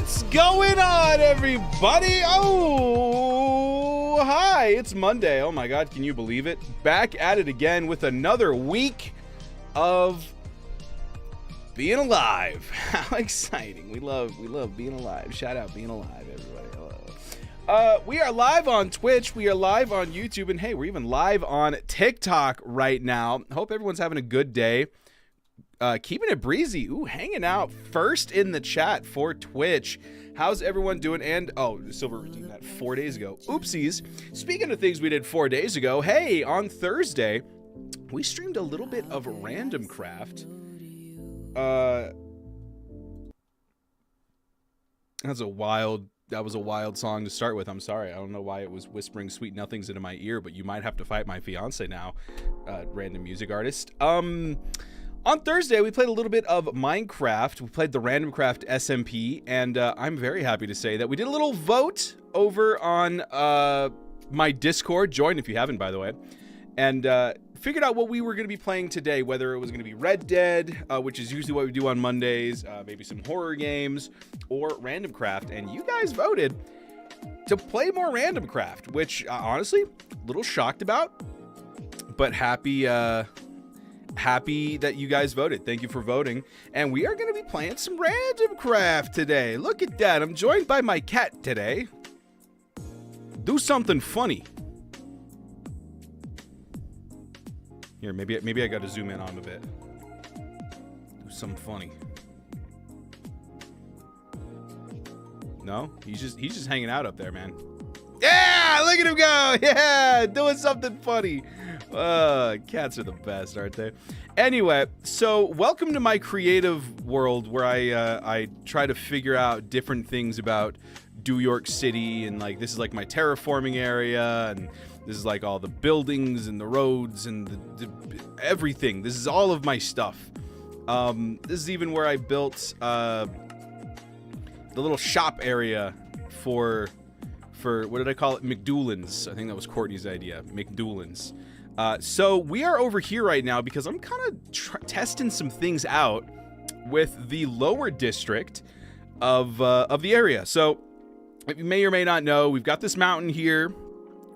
What's going on, everybody? Oh, hi, it's Monday. Oh my God, can you believe it? Back at it again with another week of being alive. How exciting. We love being alive. Shout out being alive, everybody. Hello. We are live on Twitch. We are live on YouTube. And hey, we're even live on TikTok right now. Hope everyone's having a good day. Keeping it breezy. Ooh, hanging out first in the chat for Twitch. How's everyone doing? And oh, Silver redeemed that 4 days ago. Oopsies. Speaking of things we did 4 days ago, hey, on Thursday we streamed a little bit of Randomcraft. That was a wild song to start with. I'm sorry. I don't know why it was whispering sweet nothings into my ear, but you might have to fight my fiance now, random music artist. On Thursday, we played a little bit of Minecraft. We played the Randomcraft SMP, and I'm very happy to say that we did a little vote over on my Discord. Join if you haven't, by the way. And figured out what we were going to be playing today, whether it was going to be Red Dead, which is usually what we do on Mondays, maybe some horror games, or Randomcraft. And you guys voted to play more Randomcraft, which honestly, a little shocked about, but happy that you guys voted. Thank you for voting. And we are going to be playing some Randomcraft today. Look at that. I'm joined by my cat today. Do something funny. Here, maybe I got to zoom in on him a bit. Do something funny. No? He's just hanging out up there, man. Yeah! Look at him go! Yeah! Doing something funny. Cats are the best, aren't they? Anyway, so welcome to my creative world where I try to figure out different things about New York City, and like this is like my terraforming area, and this is like all the buildings and the roads and the everything. This is all of my stuff. This is even where I built the little shop area for what did I call it? McDewlan's. I think that was Courtney's idea. McDewlan's. So we are over here right now because I'm kind of testing some things out with the lower district of the area. So you may or may not know, we've got this mountain here.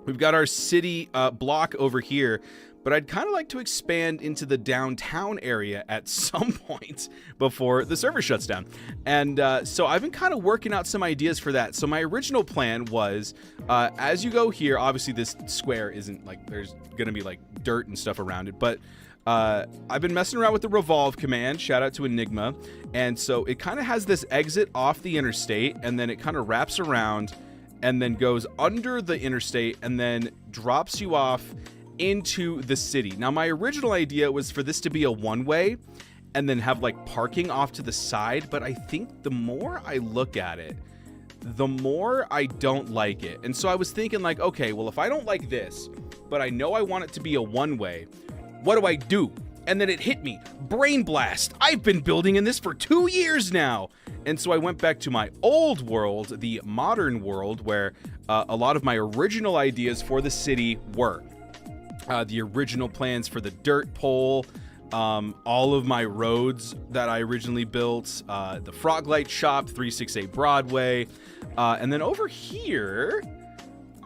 We've got our city block over here. But I'd kind of like to expand into the downtown area at some point before the server shuts down. And so I've been kind of working out some ideas for that. So my original plan was, as you go here, obviously this square isn't like, there's going to be like dirt and stuff around it. But I've been messing around with the revolve command. Shout out to Enigma. And so it kind of has this exit off the interstate, and then it kind of wraps around and then goes under the interstate and then drops you off into the city. Now, my original idea was for this to be a one-way and then have like parking off to the side, but I think the more I look at it, the more I don't like it. And so I was thinking like, okay, well, if I don't like this, but I know I want it to be a one-way, what do I do? And then it hit me, brain blast. I've been building in this for 2 years now. And so I went back to my old world, the modern world, where a lot of my original ideas for the city were. The original plans for the dirt pole, all of my roads that I originally built, the Froglight Shop, 368 Broadway, and then over here,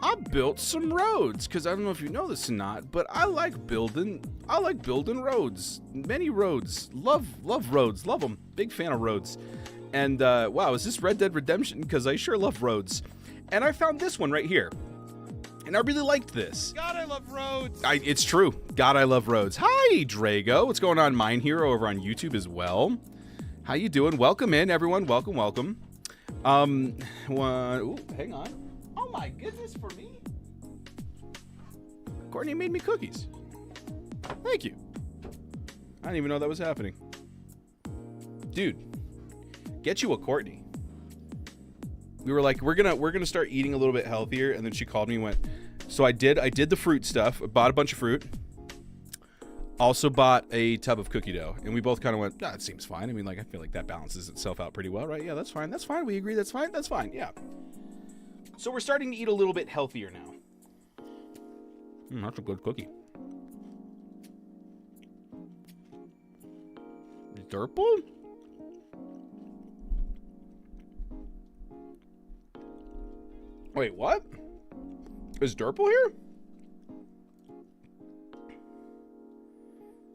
I built some roads, because I don't know if you know this or not, but I like building roads, many roads, love roads, love them, big fan of roads. And wow, is this Red Dead Redemption? Because I sure love roads. And I found this one right here. And I really liked this. God, I love roads. It's true. God, I love roads. Hi, Drago. What's going on? Mine Hero over on YouTube as well. How you doing? Welcome in, everyone. Welcome. Ooh, hang on. Oh my goodness, for me? Courtney made me cookies. Thank you. I didn't even know that was happening. Dude, get you a Courtney. We were like, we're gonna start eating a little bit healthier, and then she called me and went, so I did the fruit stuff. I bought a bunch of fruit. Also bought a tub of cookie dough, and we both kind of went, it seems fine. I mean, like, I feel like that balances itself out pretty well, right? Yeah, that's fine. That's fine. We agree. That's fine. That's fine. Yeah. So we're starting to eat a little bit healthier now. That's a good cookie. Durple? Wait, what? Is Durple here?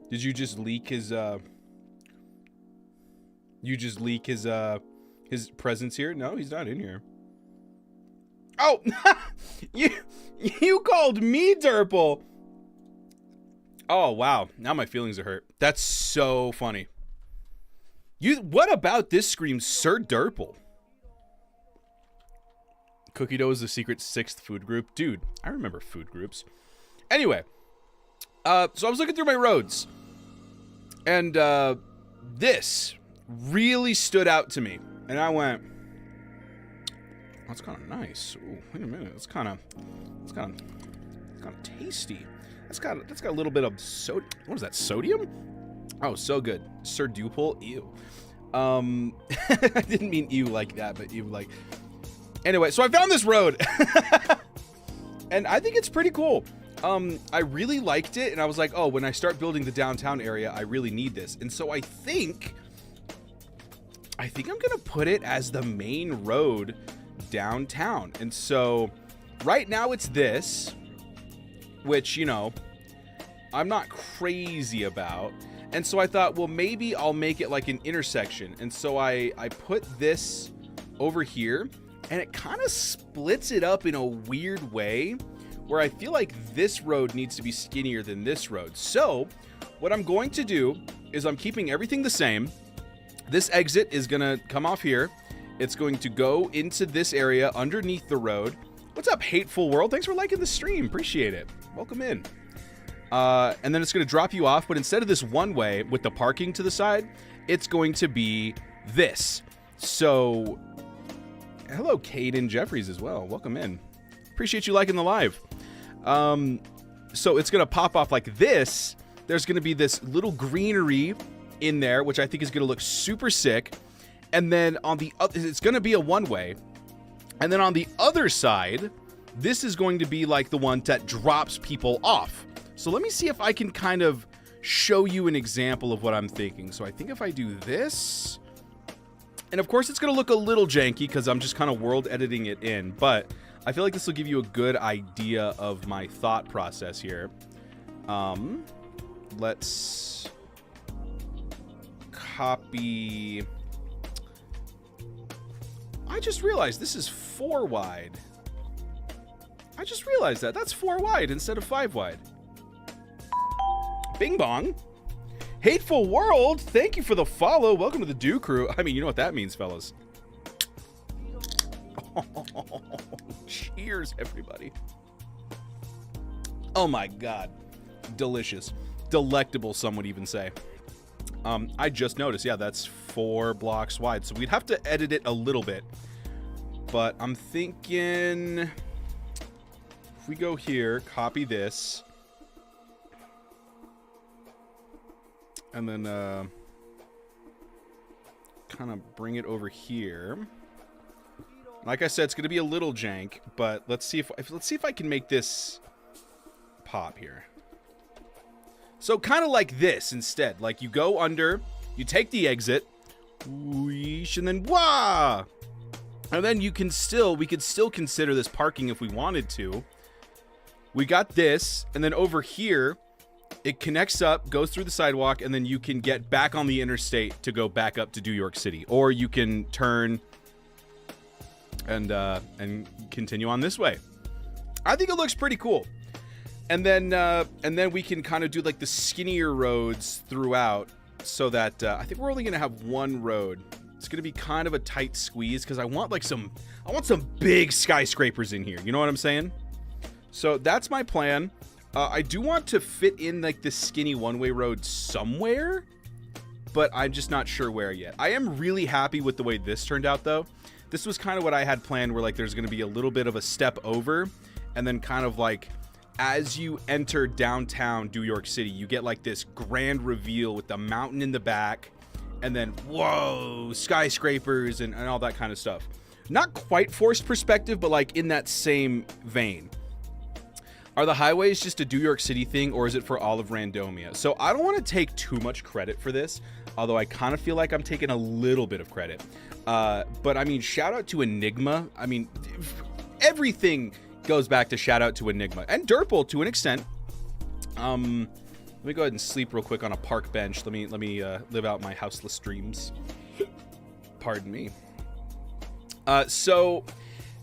Did you just leak his, his presence here? No, he's not in here. Oh, you called me Durple. Oh, wow. Now my feelings are hurt. That's so funny. What about this screams Sir Durple? Cookie dough is the secret 6th food group. Dude, I remember food groups. Anyway, so I was looking through my roads, and this really stood out to me, and I went, that's kind of nice. Ooh, wait a minute, that's kind of tasty. That's got a little bit of soda. What is that? Sodium? Oh, so good. Sir Duple. Ew. I didn't mean ew like that, but ew like. Anyway, so I found this road, and I think it's pretty cool. I really liked it, and I was like, oh, when I start building the downtown area, I really need this. And so I think I'm gonna put it as the main road downtown. And so right now it's this, which, you know, I'm not crazy about. And so I thought, well, maybe I'll make it like an intersection. And so I put this over here, and it kind of splits it up in a weird way where I feel like this road needs to be skinnier than this road. So what I'm going to do is I'm keeping everything the same. This exit is going to come off here. It's going to go into this area underneath the road. What's up, Hateful World? Thanks for liking the stream. Appreciate it. Welcome in. And then it's going to drop you off, but instead of this one way with the parking to the side, it's going to be this. So, hello, Caden Jeffries as well. Welcome in. Appreciate you liking the live. So it's going to pop off like this. There's going to be this little greenery in there, which I think is going to look super sick. And then on the other, it's going to be a one-way. And then on the other side, this is going to be like the one that drops people off. So let me see if I can kind of show you an example of what I'm thinking. So I think if I do this, and of course it's going to look a little janky because I'm just kind of world editing it in, but I feel like this will give you a good idea of my thought process here. Let's copy. I just realized this is 4 wide. I just realized that. That's 4 wide instead of 5 wide. Bing bong. Hateful World, thank you for the follow. Welcome to the Do Crew. I mean, you know what that means, fellas. Oh, cheers, everybody. Oh my God. Delicious. Delectable, some would even say. I just noticed, yeah, that's 4 blocks wide. So we'd have to edit it a little bit. But I'm thinking if we go here, copy this. And then kind of bring it over here. Like I said, it's going to be a little jank, but let's see if I can make this pop here. So kind of like this instead. Like you go under, you take the exit, whoosh, and then wah! And then we could still consider this parking if we wanted to. We got this, and then over here, it connects up, goes through the sidewalk, and then you can get back on the interstate to go back up to New York City. Or you can turn and continue on this way. I think it looks pretty cool. And then we can kind of do like the skinnier roads throughout, so that I think we're only gonna have one road. It's gonna be kind of a tight squeeze because I want some big skyscrapers in here. You know what I'm saying? So that's my plan. I do want to fit in like this skinny one-way road somewhere, but I'm just not sure where yet. I am really happy with the way this turned out, though. This was kind of what I had planned, where like there's going to be a little bit of a step over, and then kind of like as you enter downtown New York City, you get like this grand reveal with the mountain in the back, and then whoa, skyscrapers and all that kind of stuff. Not quite forced perspective, but like in that same vein. Are the highways just a New York City thing, or is it for all of Randomia? So I don't want to take too much credit for this, although I kind of feel like I'm taking a little bit of credit. But I mean, shout out to Enigma. I mean, everything goes back to shout out to Enigma and Durple to an extent. Let me go ahead and sleep real quick on a park bench. Let me live out my houseless dreams. Pardon me. So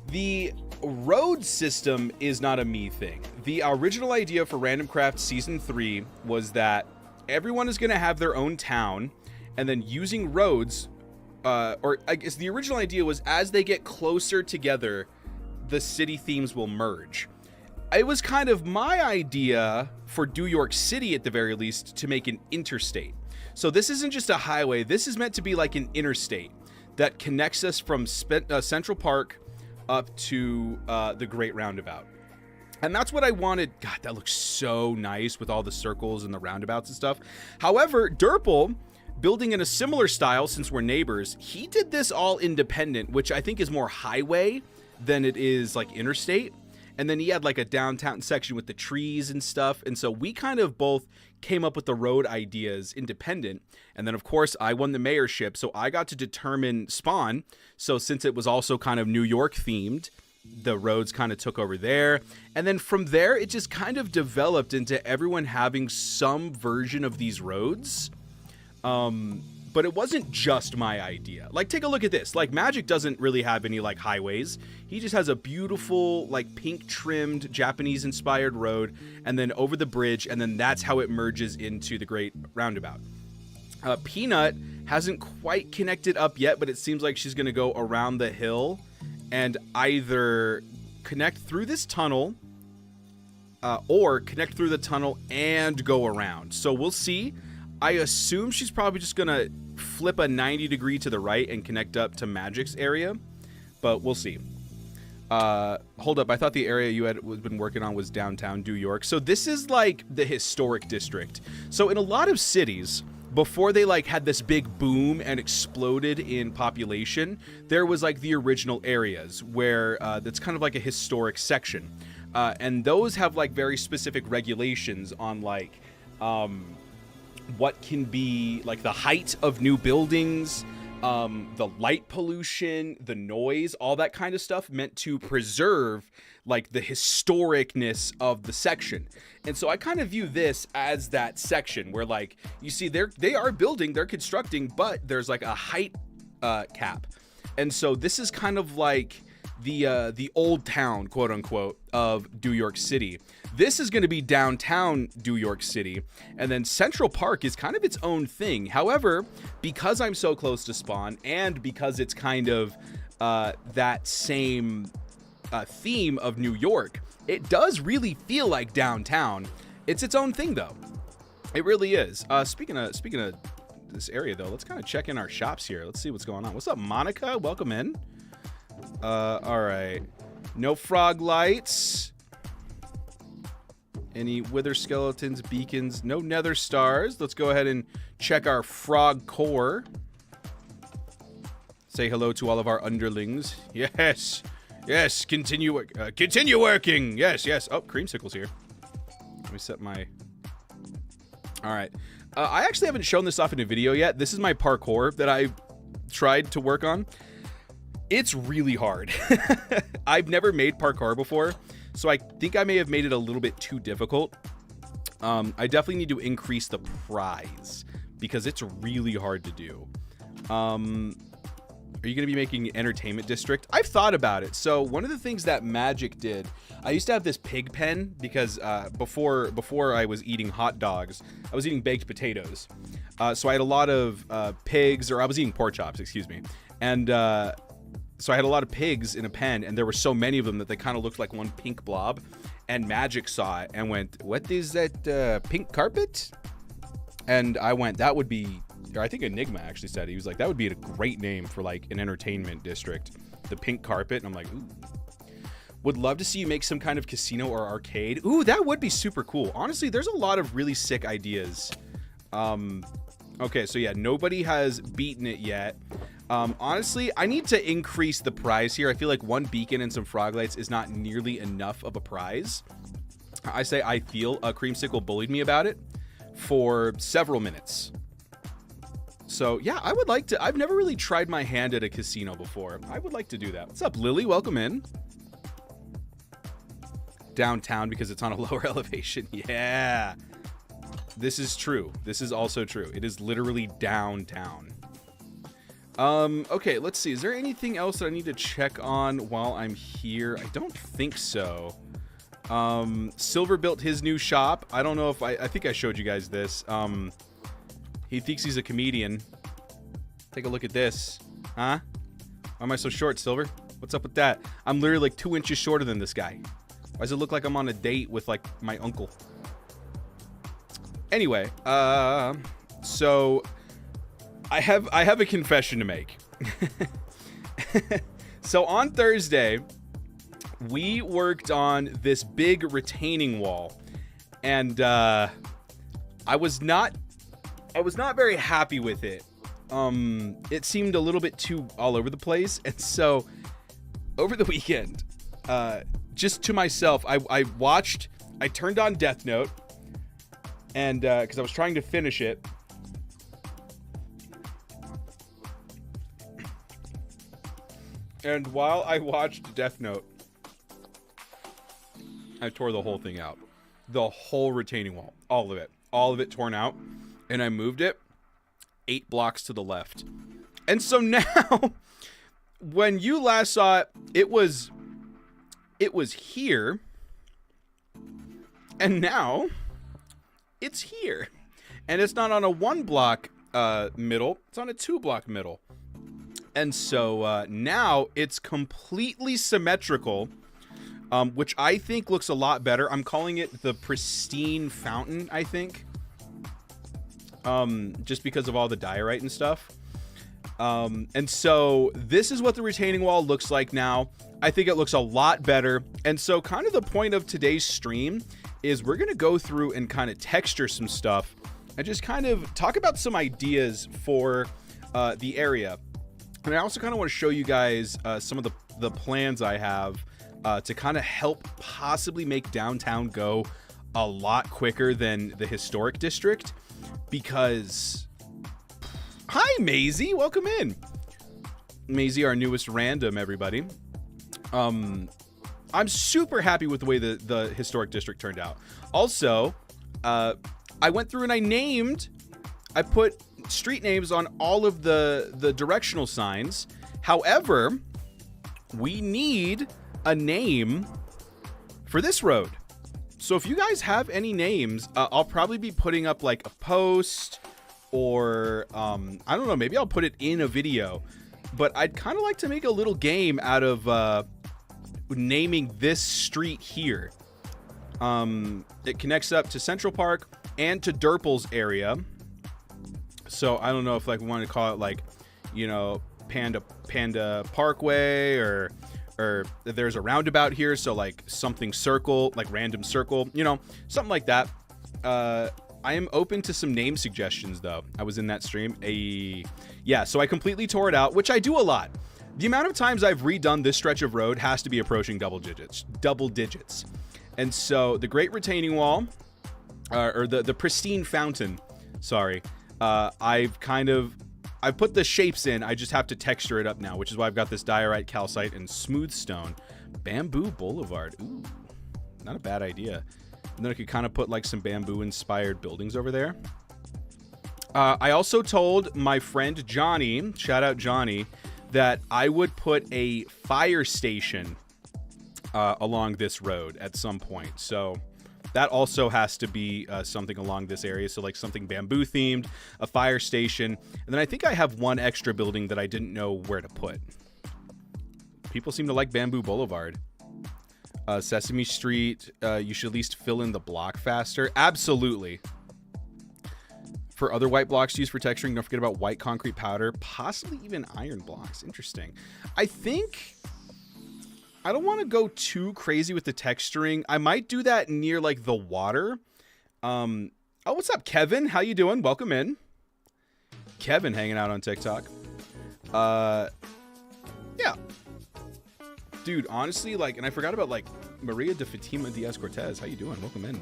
the road system is not a me thing. The original idea for Randomcraft Season 3 was that everyone is going to have their own town, and then using roads, or I guess the original idea was as they get closer together, the city themes will merge. It was kind of my idea for New York City, at the very least, to make an interstate. So this isn't just a highway. This is meant to be like an interstate that connects us from Central Park up to the Great Roundabout. And that's what I wanted. God, that looks so nice with all the circles and the roundabouts and stuff. However, Durple, building in a similar style, since we're neighbors, he did this all independent, which I think is more highway than it is like interstate. And then he had like a downtown section with the trees and stuff. And so we kind of both came up with the road ideas independent. And then, of course, I won the mayorship. So I got to determine spawn. So since it was also kind of New York themed, the roads kind of took over there. And then from there, it just kind of developed into everyone having some version of these roads. But it wasn't just my idea. Like, take a look at this. Like, Magic doesn't really have any, like, highways. He just has a beautiful, like, pink-trimmed, Japanese-inspired road, and then over the bridge, and then that's how it merges into the Great Roundabout. Peanut hasn't quite connected up yet, but it seems like she's going to go around the hill and either connect through this tunnel or connect through the tunnel and go around. So we'll see. I assume she's probably just going to flip a 90 degree to the right and connect up to Magic's area, but we'll see. Hold up. I thought the area you had been working on was downtown New York. So this is like the historic district. So in a lot of cities, before they like had this big boom and exploded in population, there was like the original areas where that's kind of like a historic section. And those have like very specific regulations on like, what can be like the height of new buildings, the light pollution, the noise, all that kind of stuff, meant to preserve like the historicness of the section. And so I kind of view this as that section where like you see they are building, they're constructing, but there's like a height cap. And so this is kind of like the old town, quote unquote, of New York City. This is going to be downtown New York City, and then Central Park is kind of its own thing. However, because I'm so close to spawn, and because it's kind of that same theme of New York, it does really feel like downtown. It's its own thing, though. It really is. Speaking of this area, though, let's kind of check in our shops here. Let's see what's going on. What's up, Monica? Welcome in. All right. No frog lights. Any wither skeletons, beacons, no nether stars. Let's go ahead and check our frog core. Say hello to all of our underlings. Yes. Yes, continue working. Yes. Oh, creamsicle's here. Let me set my... All right. I actually haven't shown this off in a video yet. This is my parkour that I tried to work on. It's really hard. I've never made parkour before, so I think I may have made it a little bit too difficult. I definitely need to increase the prize because it's really hard to do. Are you going to be making an entertainment district? I've thought about it. So one of the things that Magic did, I used to have this pig pen because before I was eating hot dogs, I was eating baked potatoes. So I had a lot of pigs, or I was eating pork chops, excuse me. And so I had a lot of pigs in a pen, and there were so many of them that they kind of looked like one pink blob. And Magic saw it and went, "What is that pink carpet?" And I went, "That would be," or I think Enigma actually said it. He was like, "That would be a great name for like an entertainment district, the pink carpet." And I'm like, "Ooh, would love to see you make some kind of casino or arcade." Ooh, that would be super cool. Honestly, there's a lot of really sick ideas. Okay, so yeah, nobody has beaten it yet. Honestly, I need to increase the prize here. I feel like one beacon and some frog lights is not nearly enough of a prize. I feel Creamsicle bullied me about it for several minutes. So yeah, I would like to. I've never really tried my hand at a casino before. I would like to do that. What's up, Lily? Welcome in. downtown because it's on a lower elevation. Yeah. This is true. This is also true. It is literally downtown. Okay, let's see. Is there anything else that I need to check on while I'm here? I don't think so. Silver built his new shop. I don't know if I think I showed you guys this. He thinks he's a comedian. Take a look at this. Huh? Why am I so short, Silver? What's up with that? I'm literally like 2 inches shorter than this guy. Why does it look like I'm on a date with like my uncle? Anyway, so I have a confession to make. So on Thursday, we worked on this big retaining wall, and I was not very happy with it. It seemed a little bit too all over the place, and so over the weekend, just to myself, I turned on Death Note, and because I was trying to finish it. And while I watched Death Note, I tore the whole thing out. The whole retaining wall. All of it torn out. And I moved it 8 blocks to the left. And so now, when you last saw it, it was here. And now, it's here. And it's not on a 1 block middle. It's on a 2 block middle. And so now it's completely symmetrical, which I think looks a lot better. I'm calling it the pristine fountain, I think, just because of all the diorite and stuff. And so this is what the retaining wall looks like now. I think it looks a lot better. And so kind of the point of today's stream is we're going to go through and kind of texture some stuff and just kind of talk about some ideas for the area. And I also kind of want to show you guys some of the plans I have to kind of help possibly make downtown go a lot quicker than the historic district. Because, hi Maisie, welcome in. Maisie, our newest random, everybody. I'm super happy with the way the historic district turned out. Also, I went through and I put street names on all of the directional signs. However, we need a name for this road. So if you guys have any names, I'll probably be putting up like a post or I don't know, maybe I'll put it in a video. But I'd kind of like to make a little game out of naming this street here. It connects up to Central Park and to Derple's area. So I don't know if like we want to call it like, you know, Panda Parkway or there's a roundabout here. So like something circle, like random circle, you know, something like that. I am open to some name suggestions though. I was in that stream. Yeah, so I completely tore it out, which I do a lot. The amount of times I've redone this stretch of road has to be approaching double digits. And so the Great Retaining Wall, or the Pristine Fountain, sorry. I've put the shapes in. I just have to texture it up now, which is why I've got this diorite, calcite, and smooth stone. Bamboo Boulevard. Ooh, not a bad idea. And then I could kind of put like some bamboo-inspired buildings over there. I also told my friend Johnny, shout out Johnny, that I would put a fire station along this road at some point. So that also has to be something along this area. So like something bamboo themed, a fire station. And then I think I have one extra building that I didn't know where to put. People seem to like Bamboo Boulevard. Sesame Street, you should at least fill in the block faster. Absolutely. For other white blocks to use for texturing, don't forget about white concrete powder, possibly even iron blocks. Interesting. I think I don't want to go too crazy with the texturing. I might do that near like the water. Oh, what's up, Kevin? How you doing? Welcome in. Kevin hanging out on TikTok. Yeah. Dude, honestly, like, and I forgot about like Maria de Fatima Diaz Cortez. How you doing? Welcome in.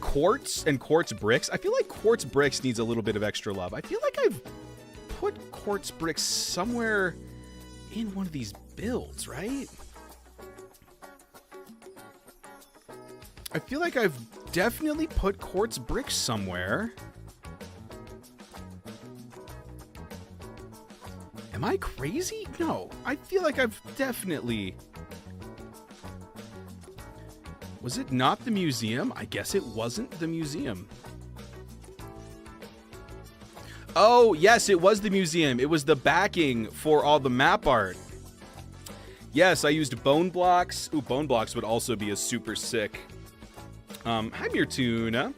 Quartz and quartz bricks. I feel like quartz bricks needs a little bit of extra love. I feel like I've put quartz bricks somewhere in one of these builds, right? I feel like I've definitely put quartz bricks somewhere. Am I crazy? No, I feel like I've definitely... Was it not the museum? I guess it wasn't the museum. Oh, yes, it was the museum. It was the backing for all the map art. Yes, I used bone blocks. Ooh, bone blocks would also be a super sick. Hi, Mirtuna.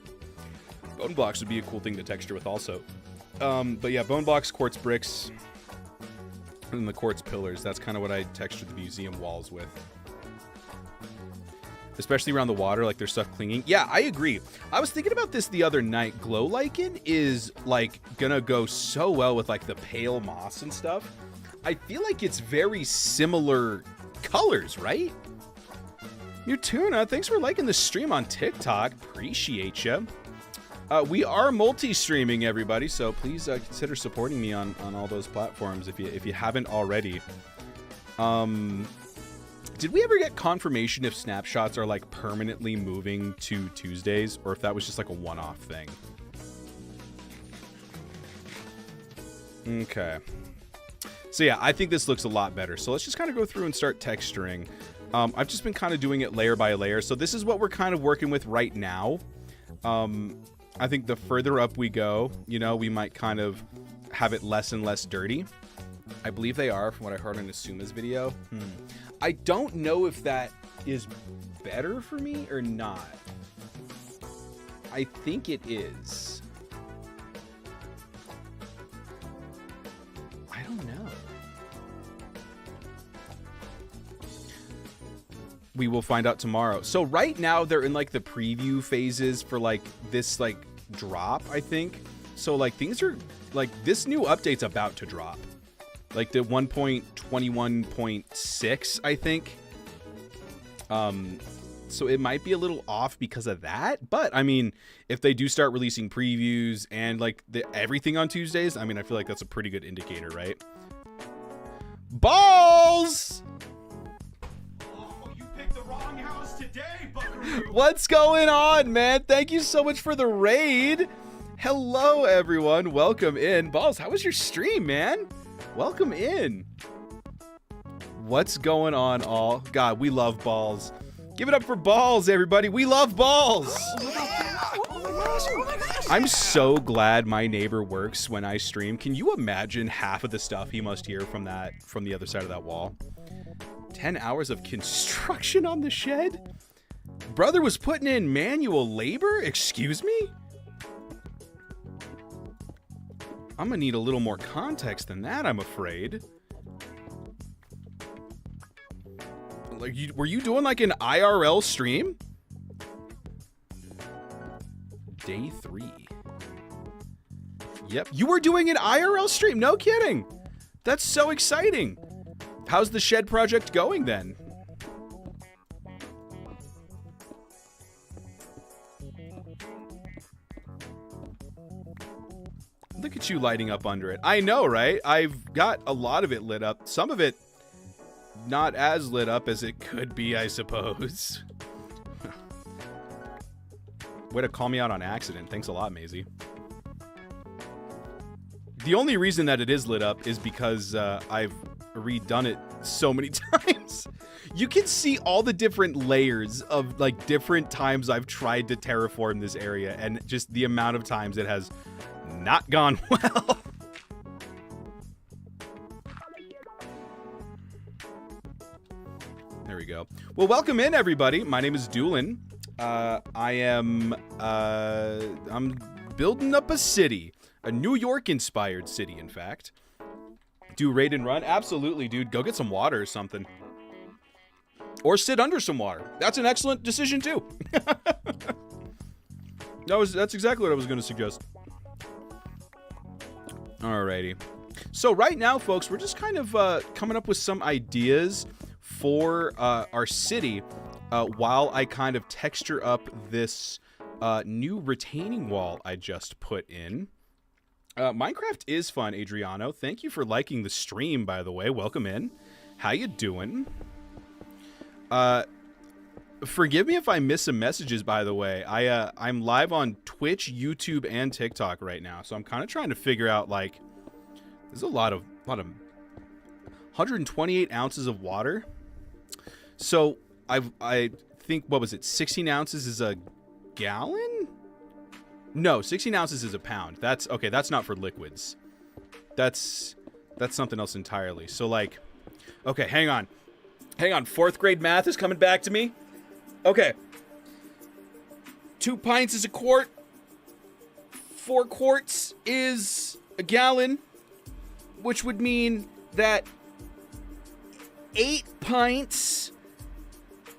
Bone blocks would be a cool thing to texture with also. But yeah, bone blocks, quartz bricks, and the quartz pillars. That's kind of what I textured the museum walls with. Especially around the water, like there's stuff clinging. Yeah, I agree. I was thinking about this the other night. Glow lichen is like gonna go so well with like the pale moss and stuff. I feel like it's very similar colors, right? Mirtuna, thanks for liking the stream on TikTok. Appreciate you. We are multi-streaming, everybody, so please consider supporting me on all those platforms if you haven't already. Did we ever get confirmation if snapshots are like permanently moving to Tuesdays, or if that was just like a one-off thing? Okay. So yeah, I think this looks a lot better. So let's just kind of go through and start texturing. I've just been kind of doing it layer by layer. So this is what we're kind of working with right now. I think the further up we go, you know, we might kind of have it less and less dirty. I believe they are, from what I heard on Asuma's video. I don't know if that is better for me or not. I think it is. I don't know. We will find out tomorrow. So right now they're in like the preview phases for like this like drop, I think. So like things are like, this new update's about to drop. Like the 1.21.6, I think. So it might be a little off because of that. But I mean, if they do start releasing previews and like everything on Tuesdays, I mean, I feel like that's a pretty good indicator, right? Balls! Oh, you picked the wrong house today, Buckaroo. What's going on, man? Thank you so much for the raid. Hello, everyone. Welcome in. Balls, how was your stream, man? Welcome in. What's going on, all? God, we love balls. Give it up for balls, everybody. We love balls. I'm so glad my neighbor works when I stream. Can you imagine half of the stuff he must hear from the other side of that wall? 10 hours of construction on the shed? Brother was putting in manual labor? Excuse me? I'm gonna need a little more context than that, I'm afraid. Like, were you doing like an IRL stream? Day 3. Yep, you were doing an IRL stream, no kidding. That's so exciting. How's the shed project going then? Look at you lighting up under it. I know, right? I've got a lot of it lit up. Some of it not as lit up as it could be, I suppose. Way to call me out on accident. Thanks a lot, Maisie. The only reason that it is lit up is because I've redone it so many times. You can see all the different layers of like different times I've tried to terraform this area, and just the amount of times it has not gone well. There we go. Well, welcome in, everybody. My name is Dewlan. I'm building up a city, a New York-inspired city, in fact. Do raid and run? Absolutely, dude. Go get some water or something. Or sit under some water. That's an excellent decision, too. That's exactly what I was going to suggest. Alrighty. So right now, folks, we're just kind of coming up with some ideas for our city while I kind of texture up this new retaining wall I just put in. Minecraft is fun, Adriano. Thank you for liking the stream, by the way. Welcome in. How you doing? Forgive me if I miss some messages, by the way. I'm live on Twitch, YouTube, and TikTok right now, so I'm kind of trying to figure out, like, there's a lot of 128 ounces of water. So I think, what was it? 16 ounces is a gallon? No, 16 ounces is a pound. That's okay. That's not for liquids. That's something else entirely. So, like, okay, hang on. 4th grade math is coming back to me. Okay. 2 pints is a quart. 4 quarts is a gallon, which would mean that 8 pints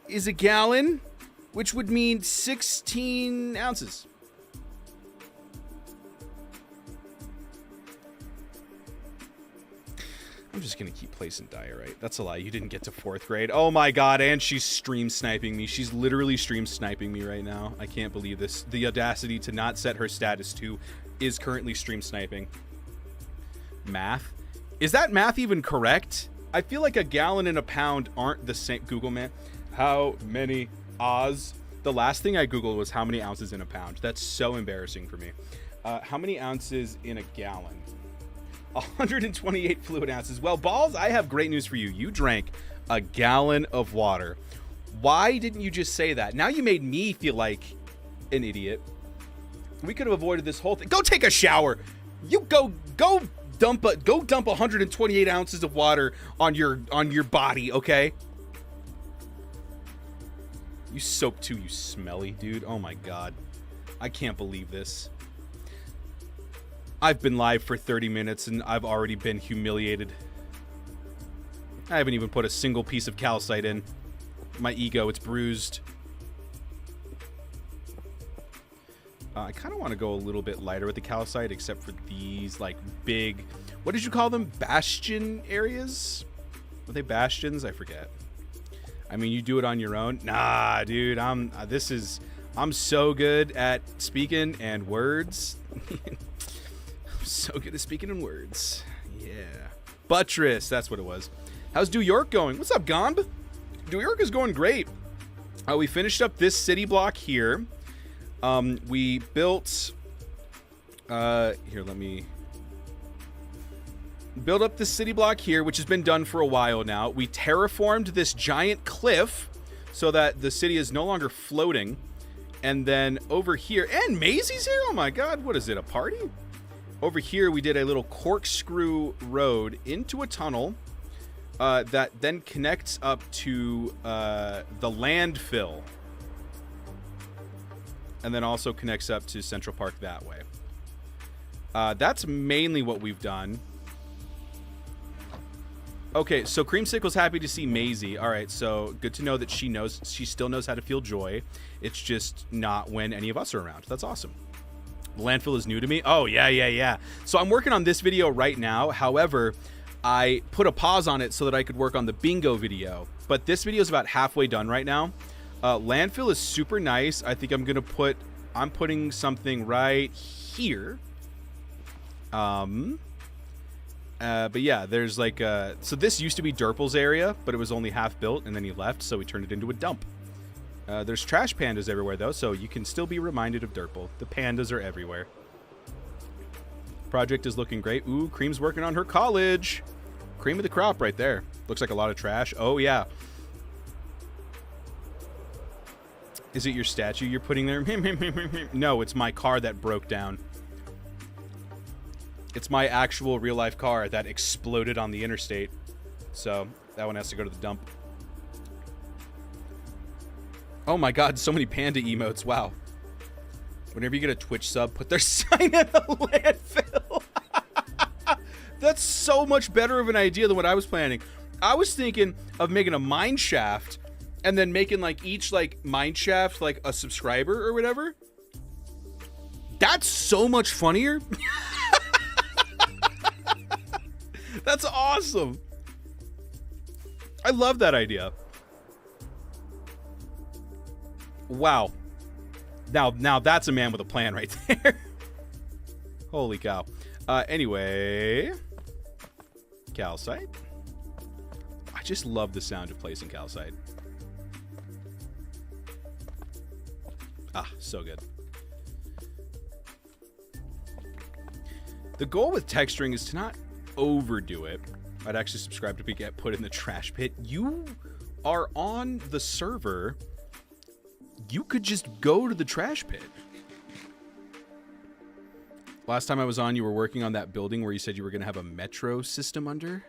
is a gallon, which would mean 16 ounces. I'm just gonna keep placing diorite. That's a lie. You didn't get to 4th grade. Oh my god, and she's stream sniping me. She's literally stream sniping me right now. I can't believe this. The audacity to not set her status to is currently stream sniping. Math? Is that math even correct? I feel like a gallon and a pound aren't the same. Google, man. How many Oz? The last thing I Googled was how many ounces in a pound. That's so embarrassing for me. How many ounces in a gallon? 128 fluid ounces. Well, Balls, I have great news for you. You drank a gallon of water. Why didn't you just say that? Now you made me feel like an idiot. We could have avoided this whole thing. Go take a shower. You go dump 128 ounces of water on your body, okay? You soap too, you smelly dude. Oh my god. I can't believe this. I've been live for 30 minutes and I've already been humiliated. I haven't even put a single piece of calcite in. My ego, it's bruised. I kind of want to go a little bit lighter with the calcite, except for these, like, big... What did you call them? Bastion areas? Were they bastions? I forget. I mean, you do it on your own. Nah, dude, I'm so good at speaking and words. So good at speaking in words. Yeah. Buttress, that's what it was. How's New York going? What's up, Gomb? New York is going great. We finished up this city block here. We built... here, let me... build up this city block here, which has been done for a while now. We terraformed this giant cliff so that the city is no longer floating. And then over here... And Maisie's here? Oh my god, what is it, a party? Over here, we did a little corkscrew road into a tunnel that then connects up to the landfill. And then also connects up to Central Park that way. That's mainly what we've done. Okay, so Creamsicle's happy to see Maisie. All right, so good to know that she still knows how to feel joy. It's just not when any of us are around. That's awesome. The landfill is new to me. Oh, yeah. So I'm working on this video right now. However, I put a pause on it so that I could work on the bingo video. But this video is about halfway done right now. Landfill is super nice. I think I'm putting something right here. But yeah, there's like so this used to be Derple's area, but it was only half built and then he left, so we turned it into a dump. There's trash pandas everywhere, though, so you can still be reminded of Derple. The pandas are everywhere. Project is looking great. Ooh, Cream's working on her college. Cream of the crop right there. Looks like a lot of trash. Oh, yeah. Is it your statue you're putting there? No, it's my car that broke down. It's my actual real-life car that exploded on the interstate. So, that one has to go to the dump. Oh my god, so many panda emotes. Wow. Whenever you get a Twitch sub, put their sign at the landfill. That's so much better of an idea than what I was planning. I was thinking of making a mine shaft and then making like each like mine shaft like a subscriber or whatever. That's so much funnier. That's awesome. I love that idea. Wow. Now that's a man with a plan right there. Holy cow. Anyway. Calcite. I just love the sound of placing calcite. Ah, so good. The goal with texturing is to not overdo it. I'd actually subscribe to get put in the trash pit. You are on the server. You could just go to the trash pit. Last time I was on, you were working on that building where you said you were going to have a metro system under.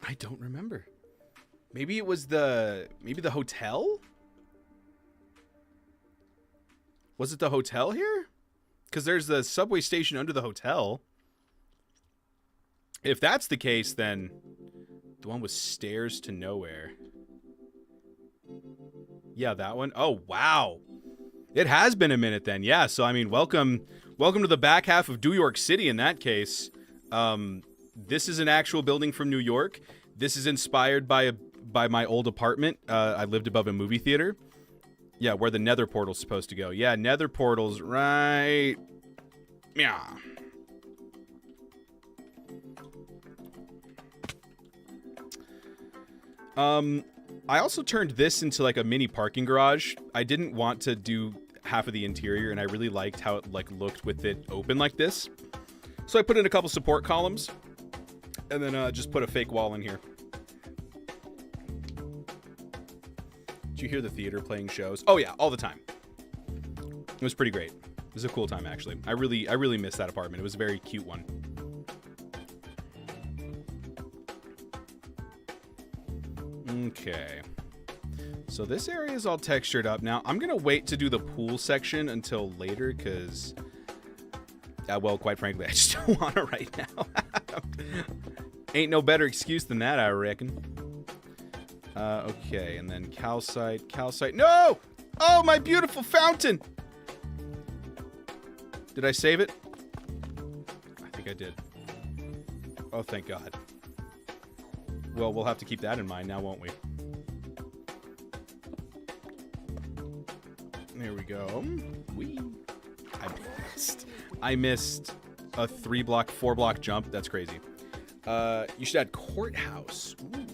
I don't remember. Maybe it was maybe the hotel? Was it the hotel here? Because there's the subway station under the hotel. If that's the case, then the one with stairs to nowhere. Yeah, that one. Oh, wow. It has been a minute then. Yeah, so I mean, welcome to the back half of New York City in that case. This is an actual building from New York. This is inspired by my old apartment. I lived above a movie theater. Yeah, where the nether portal's supposed to go. Yeah, nether portal's right. Yeah. I also turned this into like a mini parking garage. I didn't want to do half of the interior, and I really liked how it like looked with it open like this. So I put in a couple support columns, and then just put a fake wall in here. Did you hear the theater playing shows? Oh yeah, all the time. It was pretty great. It was a cool time actually. I really missed that apartment. It was a very cute one. Okay. So this area is all textured up. Now, I'm going to wait to do the pool section until later because, well, quite frankly, I just don't want to right now. Ain't no better excuse than that, I reckon. Okay, and then calcite. No! Oh, my beautiful fountain! Did I save it? I think I did. Oh, thank God. Well, we'll have to keep that in mind now, won't we? There we go. I missed a 4-block jump. That's crazy. You should add courthouse. Ooh.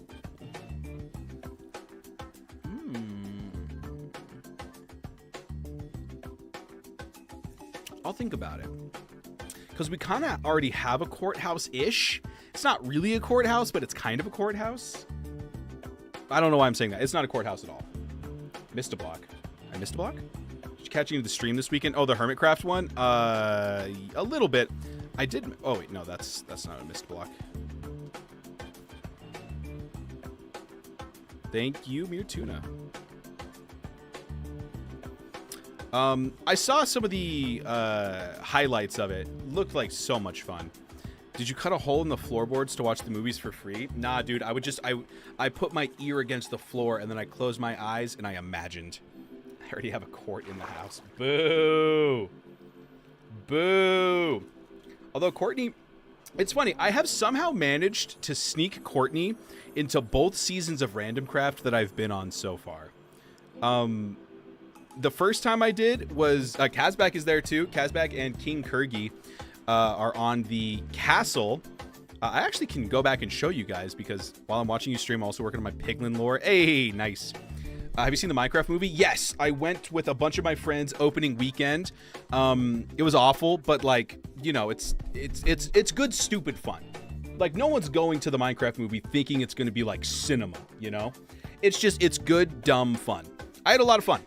I'll think about it. Because we kind of already have a courthouse-ish. It's not really a courthouse, but it's kind of a courthouse. I don't know why I'm saying that. It's not a courthouse at all. Missed a block. I missed a block? Did you catch any of the stream this weekend? Oh, the Hermitcraft one? A little bit. I did. Oh, wait. No, that's not a missed block. Thank you, Mirtuna. I saw some of the highlights of it. Looked like so much fun. Did you cut a hole in the floorboards to watch the movies for free? Nah, dude. I put my ear against the floor and then I closed my eyes and I imagined. I already have a court in the house. Boo. Boo. Although Courtney, it's funny. I have somehow managed to sneak Courtney into both seasons of Randomcraft that I've been on so far. The first time I did was Kazbak is there too. Kazbak and King Kurgi are on the castle. I actually can go back and show you guys because while I'm watching you stream, I'm also working on my Piglin lore. Hey, nice. Have you seen the Minecraft movie? Yes, I went with a bunch of my friends opening weekend. It was awful, but like, you know, it's good, stupid fun. Like no one's going to the Minecraft movie thinking it's going to be like cinema, you know? It's good, dumb fun. I had a lot of fun.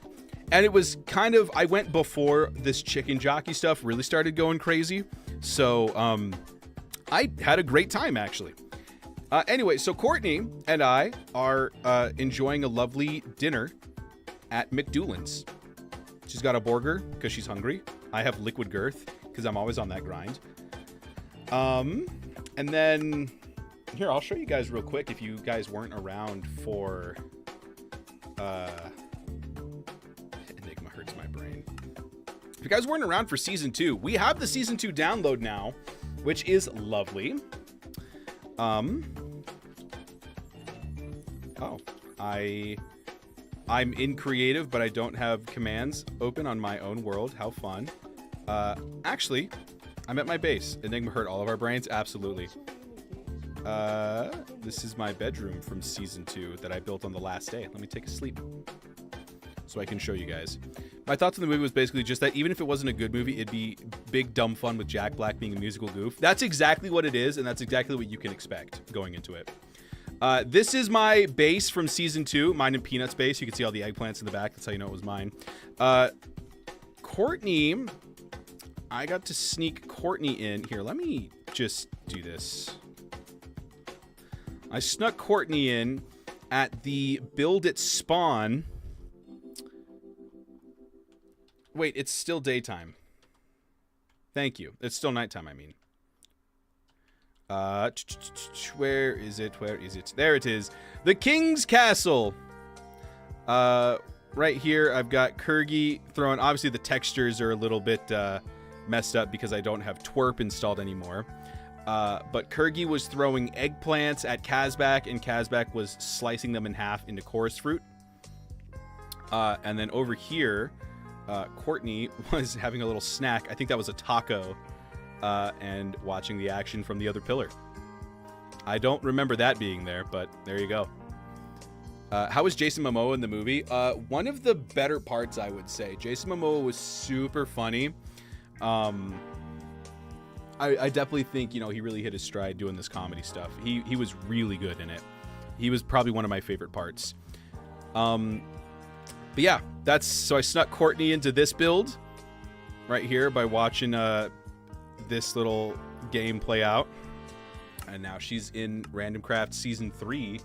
And it was kind of, I went before this chicken jockey stuff really started going crazy. So, I had a great time, actually. Anyway, so Courtney and I are enjoying a lovely dinner at McDewlan's. She's got a burger because she's hungry. I have liquid girth because I'm always on that grind. And then, here, I'll show you guys real quick if you guys weren't around for... hurts my brain. If you guys weren't around for season 2, we have the season 2 download now, which is lovely. Oh, I'm in creative, but I don't have commands open on my own world. How fun. Actually, I'm at my base. Enigma hurt all of our brains? Absolutely. This is my bedroom from season 2 that I built on the last day. Let me take a sleep so I can show you guys. My thoughts on the movie was basically just that even if it wasn't a good movie, it'd be big dumb fun with Jack Black being a musical goof. That's exactly what it is, and that's exactly what you can expect going into it. This is my base from season 2, mine and Peanut's base. You can see all the eggplants in the back. That's how you know it was mine. Courtney, I got to sneak Courtney in. Here, let me just do this. I snuck Courtney in at the build at spawn. Wait, it's still daytime. Thank you. It's still nighttime, I mean. Where is it? Where is it? There it is. The King's Castle. Right here, I've got Kurgi throwing... Obviously, the textures are a little bit messed up because I don't have twerp installed anymore. But Kurgi was throwing eggplants at Kazbak, and Kazbak was slicing them in half into chorus fruit. And then over here... Courtney was having a little snack. I think that was a taco, and watching the action from the other pillar. I don't remember that being there, but there you go. How was Jason Momoa in the movie? One of the better parts, I would say. Jason Momoa was super funny. I definitely think, you know, he really hit his stride doing this comedy stuff. He was really good in it. He was probably one of my favorite parts. But yeah, so I snuck Courtney into this build right here by watching this little game play out. And now she's in Randomcraft Season 3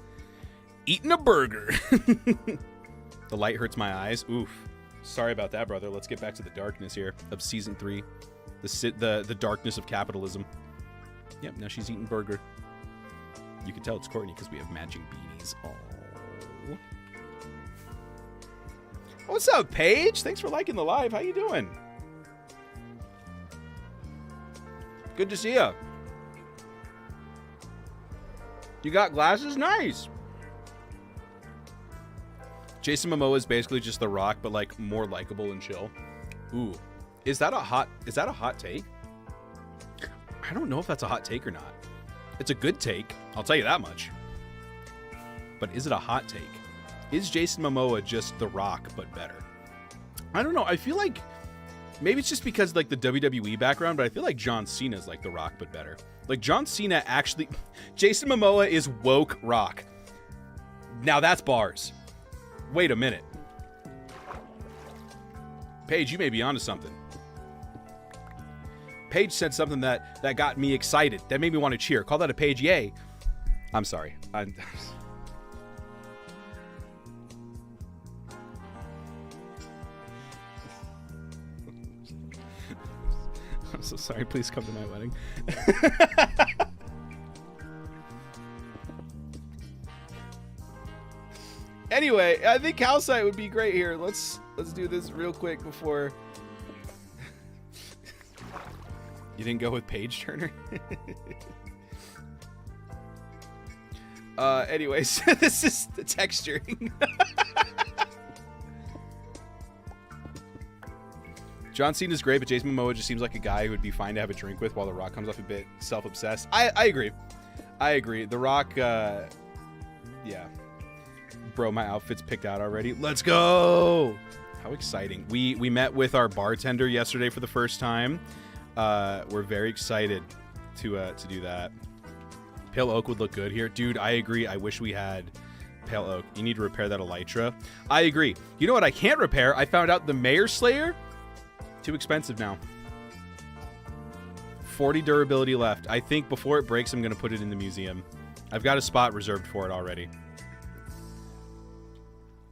eating a burger. The light hurts my eyes. Oof. Sorry about that, brother. Let's get back to the darkness here of Season 3. The darkness of capitalism. Yep, now she's eating burger. You can tell it's Courtney because we have matching beanies. Oh. What's up, Paige? Thanks for liking the live. How you doing? Good to see ya. You got glasses? Nice. Jason Momoa is basically just The Rock, but like more likable and chill. Ooh, is that a hot take? I don't know if that's a hot take or not. It's a good take, I'll tell you that much. But is it a hot take? Is Jason Momoa just The Rock, but better? I don't know. I feel like maybe it's just because like the WWE background, but I feel like John Cena's like The Rock, but better. Like John Cena actually... Jason Momoa is woke Rock. Now that's bars. Wait a minute. Paige, you may be onto something. Paige said something that got me excited. That made me want to cheer. Call that a Paige yay. I'm sorry. I'm so sorry. Please come to my wedding. Anyway, I think Calcite would be great here. Let's do this real quick before... You didn't go with Page Turner? Anyways, this is the texturing. John Cena's great, but Jason Momoa just seems like a guy who would be fine to have a drink with while The Rock comes off a bit self-obsessed. I agree. I agree. The Rock, yeah. Bro, my outfit's picked out already. Let's go! How exciting. We met with our bartender yesterday for the first time. We're very excited to do that. Pale Oak would look good here. Dude, I agree. I wish we had Pale Oak. You need to repair that Elytra. I agree. You know what I can't repair? I found out the Mayor Slayer... Too expensive now. 40 durability left. I think before it breaks, I'm going to put it in the museum. I've got a spot reserved for it already.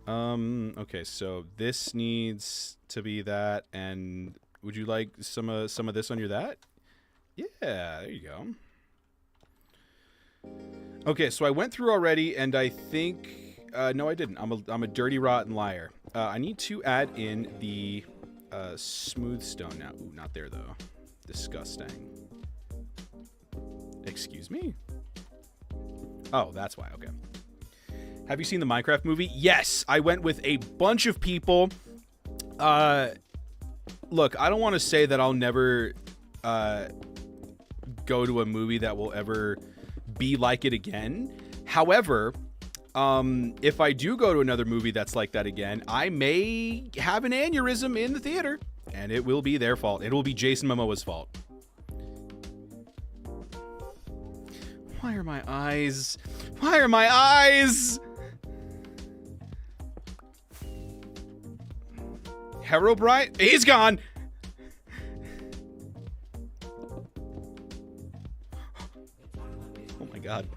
Okay, so this needs to be that. And would you like some of this on your that? Yeah, there you go. Okay, so I went through already, and I think... no, I didn't. I'm a dirty, rotten liar. I need to add in the... smooth stone now. Ooh, not there though. Disgusting. Excuse me? Oh, that's why. Okay. Have you seen the Minecraft movie? Yes, I went with a bunch of people. Look, I don't want to say that I'll never go to a movie that will ever be like it again. However, if I do go to another movie that's like that again, I may have an aneurysm in the theater, and it will be their fault. It will be Jason Momoa's fault. Why are my eyes? Why are my eyes? Herobrine? He's gone. Oh my god.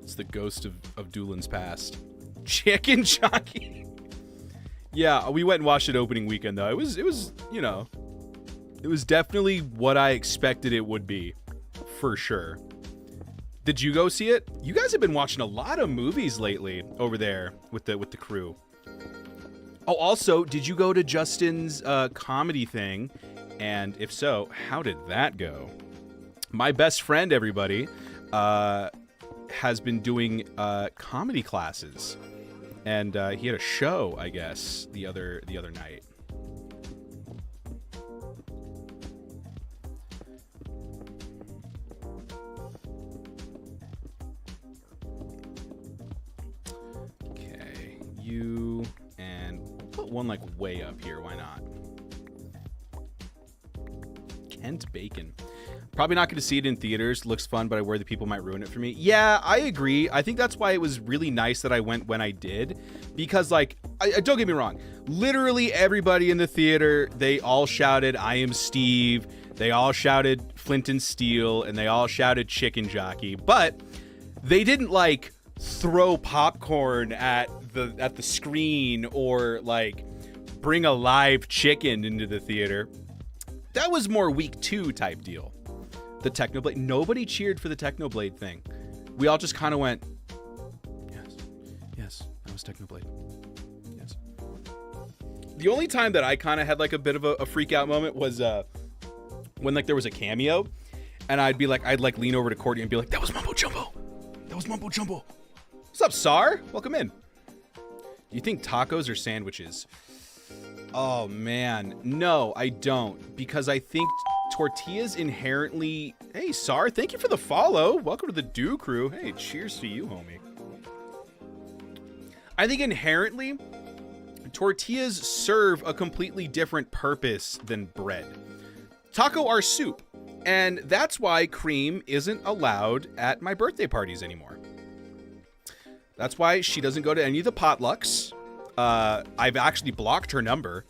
It's the ghost of Dewlan's past. Chicken jockey. Yeah, we went and watched it opening weekend though. It was, you know, it was definitely what I expected it would be, for sure. Did you go see it? You guys have been watching a lot of movies lately over there with the crew. Oh, also, did you go to Justin's comedy thing? And if so, how did that go? My best friend, everybody, has been doing comedy classes, and he had a show, I guess, the other night. Okay, you and we'll put one like way up here. Why not? Kent Bacon. Probably not going to see it in theaters. Looks fun, but I worry that people might ruin it for me. Yeah, I agree. I think that's why it was really nice that I went when I did. Because, like, don't get me wrong. Literally everybody in the theater, they all shouted, "I am Steve." They all shouted Flint and Steel. And they all shouted Chicken Jockey. But they didn't, like, throw popcorn at the screen or, like, bring a live chicken into the theater. That was more week 2 type deal. The Technoblade. Nobody cheered for the Technoblade thing. We all just kind of went, yes, that was Technoblade. Yes. The only time that I kind of had like a bit of a freak out moment was when like there was a cameo, and I'd lean over to Courtney and be like, "That was Mumbo Jumbo. That was Mumbo Jumbo. What's up, Sar? Welcome in." Do you think tacos are sandwiches? Oh man, no, I don't, because I think tortillas inherently... Hey, Sar, thank you for the follow. Welcome to the Do Crew. Hey, cheers to you, homie. I think inherently, tortillas serve a completely different purpose than bread. Taco are soup, and that's why cream isn't allowed at my birthday parties anymore. That's why she doesn't go to any of the potlucks. I've actually blocked her number.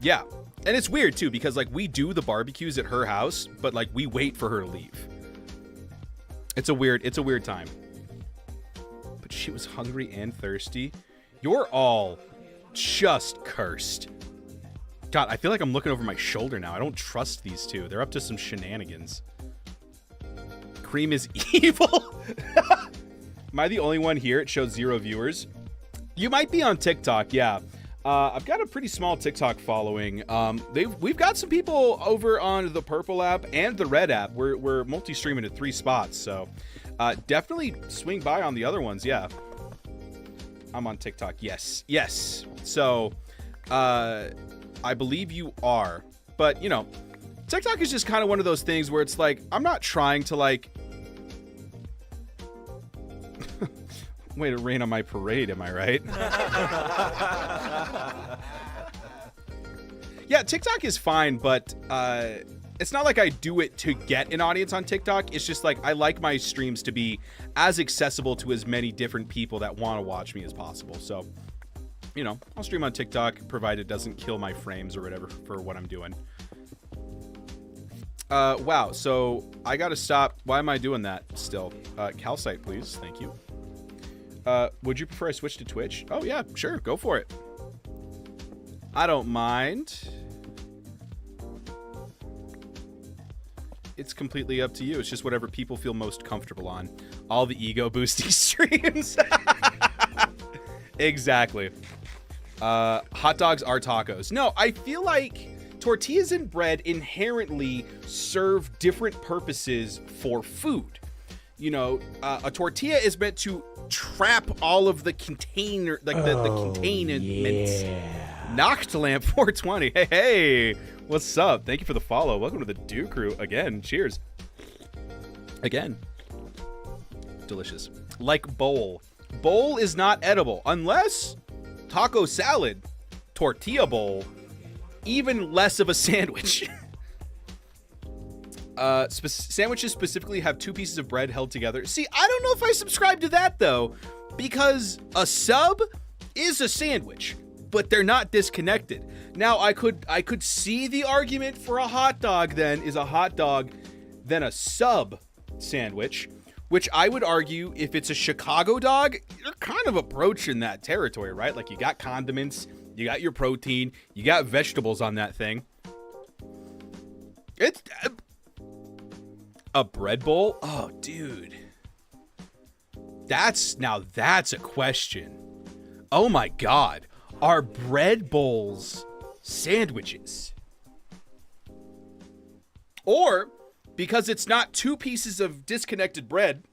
Yeah. And it's weird too, because like we do the barbecues at her house, but like we wait for her to leave. It's a weird time. But she was hungry and thirsty. You're all just cursed. God, I feel like I'm looking over my shoulder now. I don't trust these two. They're up to some shenanigans. Cream is evil. Am I the only one here? It shows 0 viewers. You might be on TikTok, yeah. I've got a pretty small TikTok following. We've got some people over on the Purple app and the Red app. We're multi-streaming at 3 spots, so definitely swing by on the other ones. Yeah, I'm on TikTok. Yes. So I believe you are, but you know, TikTok is just kind of one of those things where it's like I'm not trying to like. Way to rain on my parade, am I right? Yeah, TikTok is fine, but it's not like I do it to get an audience on TikTok. It's just like I like my streams to be as accessible to as many different people that want to watch me as possible. So, you know, I'll stream on TikTok, provided it doesn't kill my frames or whatever for what I'm doing. Wow, so I gotta stop. Why am I doing that still? Calcite, please. Thank you. Would you prefer I switch to Twitch? Oh yeah, sure, go for it. I don't mind. It's completely up to you. It's just whatever people feel most comfortable on. All the ego boosting streams. Exactly. Hot dogs are tacos. No, I feel like tortillas and bread inherently serve different purposes for food. You know, a tortilla is meant to trap all of the container, like the containment. Yeah. Nachtlamp 420. Hey, What's up? Thank you for the follow. Welcome to the Do Crew again. Cheers. Again. Delicious. Like bowl. Bowl is not edible unless taco salad, tortilla bowl, even less of a sandwich. Sandwiches specifically have 2 pieces of bread held together. See, I don't know if I subscribe to that though, because a sub is a sandwich, but they're not disconnected. Now, I could see the argument for a hot dog then is a hot dog then a sub sandwich, which I would argue if it's a Chicago dog, you're kind of approaching that territory, right? Like you got condiments, you got your protein, you got vegetables on that thing. It's a bread bowl? Oh, dude. That's a question. Oh my God. Are bread bowls sandwiches? Or, because it's not 2 pieces of disconnected bread,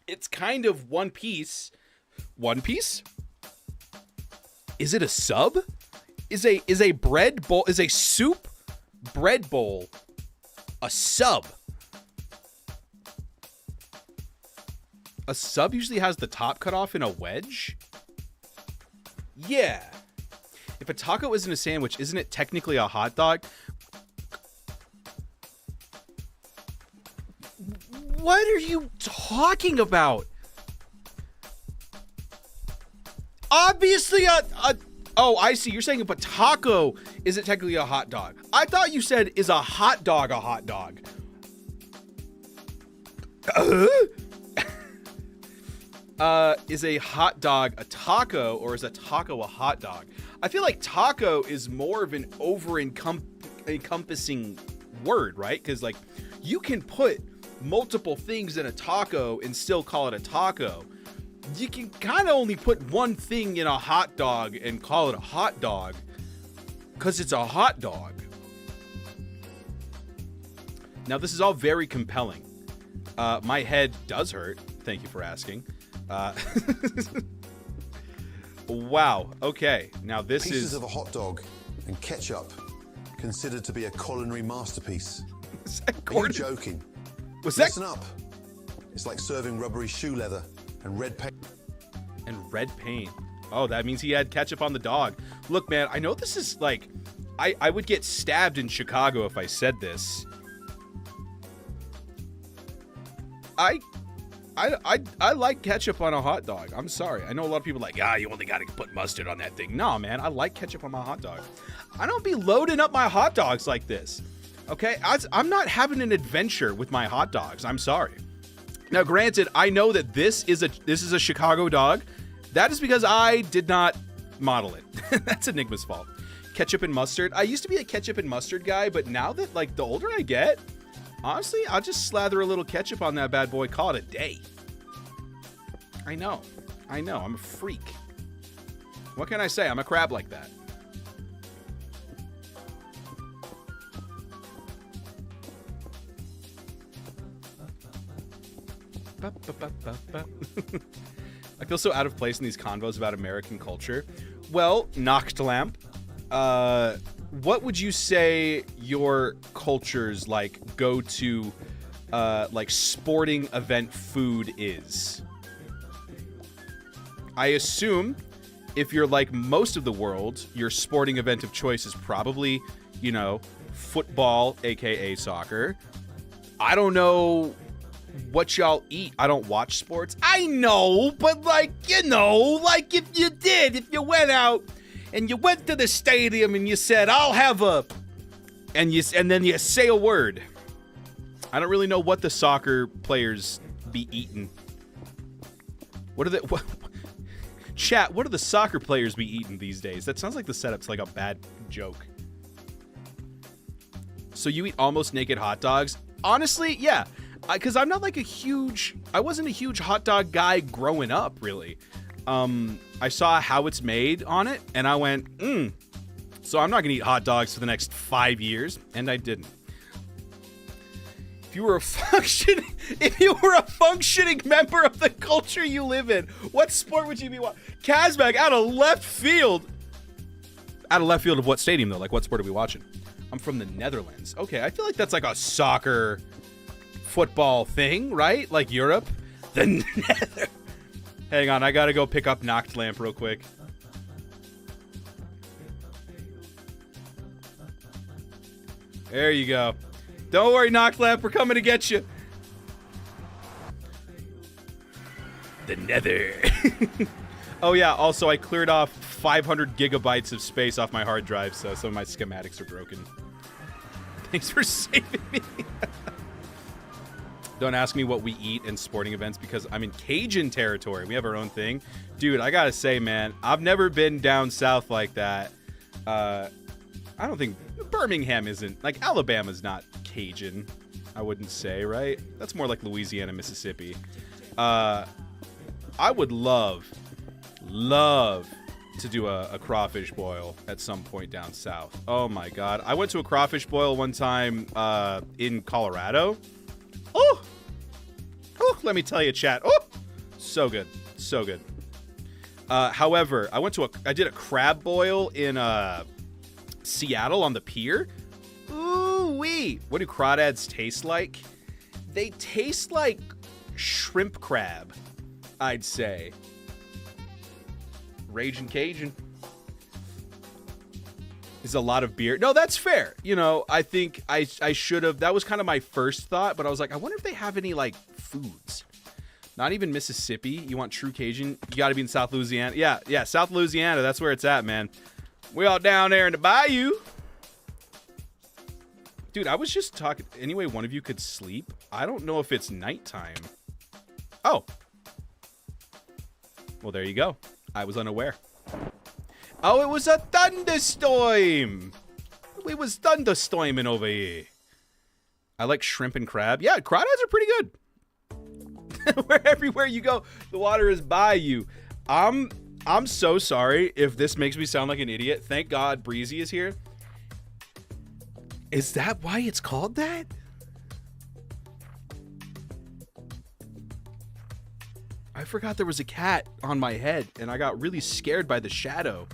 it's kind of one piece. One piece? Is it a sub? Is a bread bowl, is a soup bread bowl a sub? A sub usually has the top cut off in a wedge? Yeah. If a taco isn't a sandwich, isn't it technically a hot dog? What are you talking about? Obviously oh, I see. You're saying if a taco isn't technically a hot dog. I thought you said, is a hot dog a hot dog? Is a hot dog a taco, or is a taco a hot dog? I feel like taco is more of an encompassing word, right? Because like you can put multiple things in a taco and still call it a taco. You can kind of only put one thing in a hot dog and call it a hot dog because it's a hot dog. Now this is all very compelling. My head does hurt. Thank you for asking. Wow. Okay. Now this Pieces is of a hot dog and ketchup considered to be a culinary masterpiece. Is that Are you Gordon? joking? Was that Listen up. It's like serving rubbery shoe leather and red paint. and red paint? Oh, that means he had ketchup on the dog. Look, man, I know this is like I would get stabbed in Chicago if I said this. I like ketchup on a hot dog. I'm sorry. I know a lot of people are like, you only got to put mustard on that thing. No, man, I like ketchup on my hot dog. I don't be loading up my hot dogs like this. Okay? I'm not having an adventure with my hot dogs. I'm sorry. Now, granted, I know that this is a Chicago dog. That is because I did not model it. That's Enigma's fault. Ketchup and mustard. I used to be a ketchup and mustard guy, but now that like the older I get, honestly, I'll just slather a little ketchup on that bad boy, call it a day. I know. I'm a freak. What can I say? I'm a crab like that. I feel so out of place in these convos about American culture. Well, Noctlamp, what would you say your culture's like go-to like sporting event food is? I assume if you're like most of the world, your sporting event of choice is probably, you know, football, aka soccer. I don't know what y'all eat. I don't watch sports. I know, but like, you know, like if you went out and you went to the stadium and you said, I'll have a, and then you say a word. I don't really know what the soccer players be eating. Chat, what do the soccer players be eating these days? That sounds like the setup's like a bad joke. So you eat almost naked hot dogs? Honestly, yeah. Because I'm not like I wasn't a huge hot dog guy growing up, really. I saw how it's made on it, and I went, so I'm not going to eat hot dogs for the next 5 years, and I didn't. If you were a functioning member of the culture you live in, what sport would you be watching? Kazbag, out of left field. Out of left field of what stadium, though? Like, what sport are we watching? I'm from the Netherlands. Okay, I feel like that's like a soccer football thing, right? Like Europe. The Nether. Hang on, I gotta go pick up Knocked Lamp real quick. There you go. Don't worry, Knocked Lamp, we're coming to get you. The Nether. Oh yeah, also I cleared off 500 gigabytes of space off my hard drive, so some of my schematics are broken. Thanks for saving me. Don't ask me what we eat in sporting events because I'm in Cajun territory. We have our own thing. Dude, I gotta say, man, I've never been down south like that. I don't think Birmingham isn't, like, Alabama's not Cajun, I wouldn't say, right? That's more like Louisiana, Mississippi. I would love to do a crawfish boil at some point down south. Oh my God. I went to a crawfish boil one time in Colorado. Oh, let me tell you, chat. Oh, so good. So good. However, I did a crab boil in Seattle on the pier. Ooh-wee. What do crawdads taste like? They taste like shrimp crab, I'd say. Raging Cajun. Is a lot of beer. No, that's fair. You know, I think I should have. That was kind of my first thought, but I was like, I wonder if they have any, like, foods. Not even Mississippi. You want true Cajun? You got to be in South Louisiana. Yeah, South Louisiana. That's where it's at, man. We all down there in the bayou. Dude, I was just talking. Anyway, one of you could sleep. I don't know if it's nighttime. Oh. Well, there you go. I was unaware. Oh, it was a thunderstorm. We was thunderstorming over here. I like shrimp and crab. Yeah, crawdads are pretty good. Where everywhere you go, the water is by you. I'm so sorry if this makes me sound like an idiot. Thank God Breezy is here. Is that why it's called that? I forgot there was a cat on my head, and I got really scared by the shadow.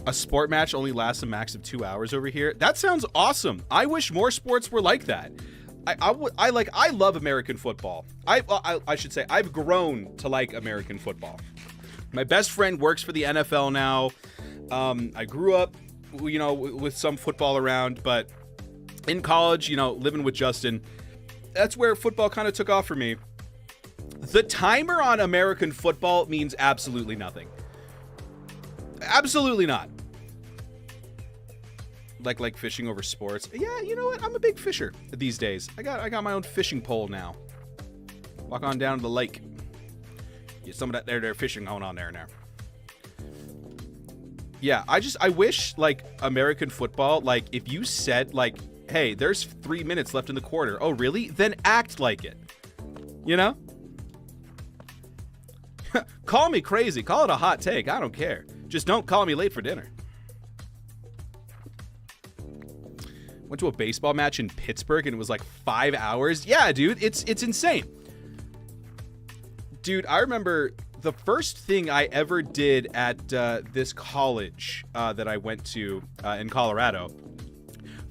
A sport match only lasts a max of 2 hours over here. That sounds awesome. I wish more sports were like that. I love American football. I should say I've grown to like American football. My best friend works for the NFL now. I grew up, you know, with some football around, but in college, you know, living with Justin, that's where football kind of took off for me. The timer on American football means absolutely nothing. Absolutely not. Like fishing over sports. Yeah, you know what? I'm a big fisher these days. I got my own fishing pole now. Walk on down to the lake. Get some of that there fishing going on there now. Yeah, I wish, like, American football, like, if you said, like, hey, there's 3 minutes left in the quarter. Oh, really? Then act like it. You know? Call me crazy. Call it a hot take. I don't care. Just don't call me late for dinner. Went to a baseball match in Pittsburgh and it was like 5 hours. Yeah, dude, it's insane. Dude, I remember the first thing I ever did at this college that I went to in Colorado.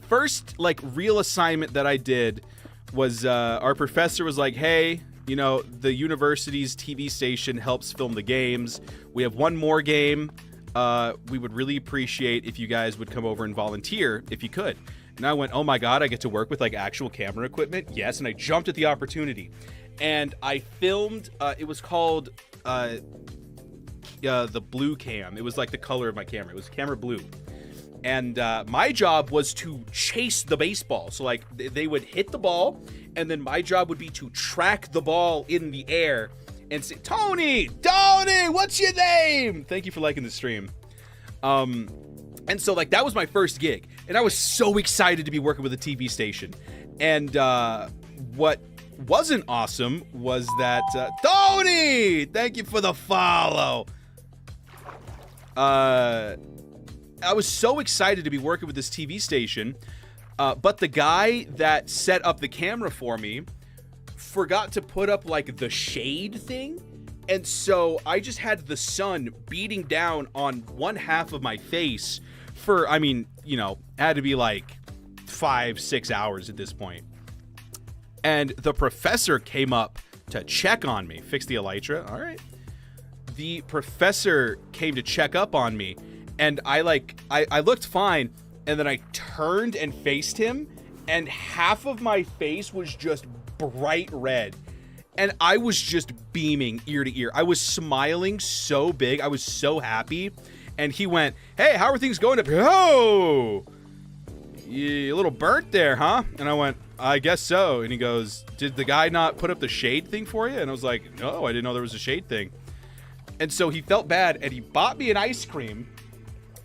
First, like, real assignment that I did was our professor was like, hey, you know, the university's TV station helps film the games. We have one more game. We would really appreciate if you guys would come over and volunteer if you could. And I went, oh my God, I get to work with, like, actual camera equipment? Yes, and I jumped at the opportunity. And I filmed, it was called the blue cam. It was like the color of my camera. It was camera blue. And my job was to chase the baseball. So, like, they would hit the ball, and then my job would be to track the ball in the air and say, Tony, what's your name? Thank you for liking the stream. And so, like, that was my first gig. And I was so excited to be working with a TV station. And what wasn't awesome was that, Tony, thank you for the follow. I was so excited to be working with this TV station, but the guy that set up the camera for me forgot to put up, like, the shade thing. And so I just had the sun beating down on one half of my face for, I mean, you know, had to be like 5-6 hours at this point. And the professor came up to check on me. Fix the elytra. All right. The professor came to check up on me, and I looked fine, and then I turned and faced him, and half of my face was just bright red, and I was just beaming ear to ear. I was smiling so big. I was so happy. And he went, "Hey, how are things going up here?" "Oh, you a little burnt there, huh?" And I went, "I guess so." And he goes, "Did the guy not put up the shade thing for you?" And I was like, "No, I didn't know there was a shade thing." And so he felt bad, and he bought me an ice cream,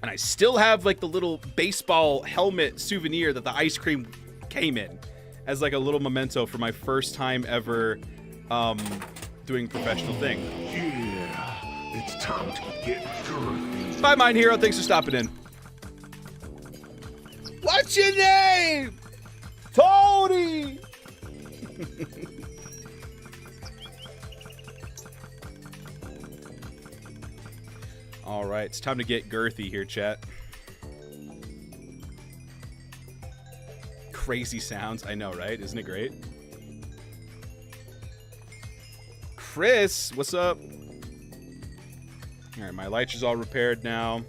and I still have like the little baseball helmet souvenir that the ice cream came in as like a little memento for my first time ever doing professional thing. Yeah, it's time to get girthy. Bye, Mind Hero. Thanks for stopping in. What's your name? Tony! All right, it's time to get girthy here, chat. Crazy sounds. I know, right? Isn't it great? Chris, what's up? All right, my elytra's all repaired now.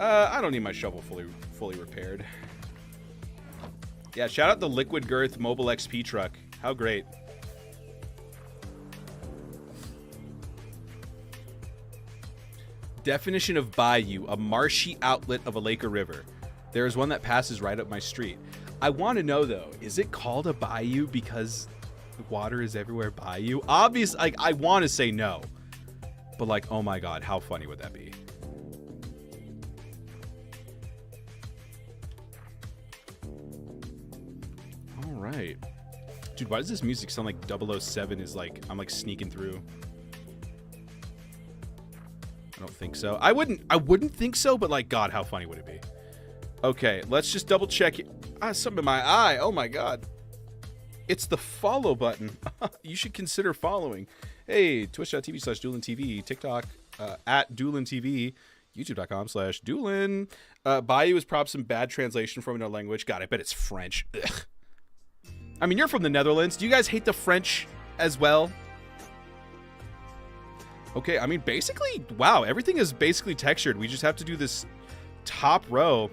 I don't need my shovel fully repaired. Yeah, shout out the Liquid Girth Mobile XP truck. How great. Definition of bayou: a marshy outlet of a lake or river. There is one that passes right up my street. I want to know though, is it called a bayou because water is everywhere bayou? Obviously, like, I want to say no. But like, oh my god, how funny would that be? All right. Dude, why does this music sound like 007 is like, I'm like sneaking through? I don't think so. I wouldn't think so, but like, god, how funny would it be? Okay, let's just double check it. Ah, something in my eye. Oh my god. It's the follow button. You should consider following. Hey, twitch.tv/DewlanTV, TikTok at DewlanTV, youtube.com/Dewlan. Bayou is probably some bad translation from another language. God, I bet it's French. Ugh. I mean, you're from the Netherlands. Do you guys hate the French as well? Okay, I mean, basically, wow, everything is basically textured. We just have to do this top row,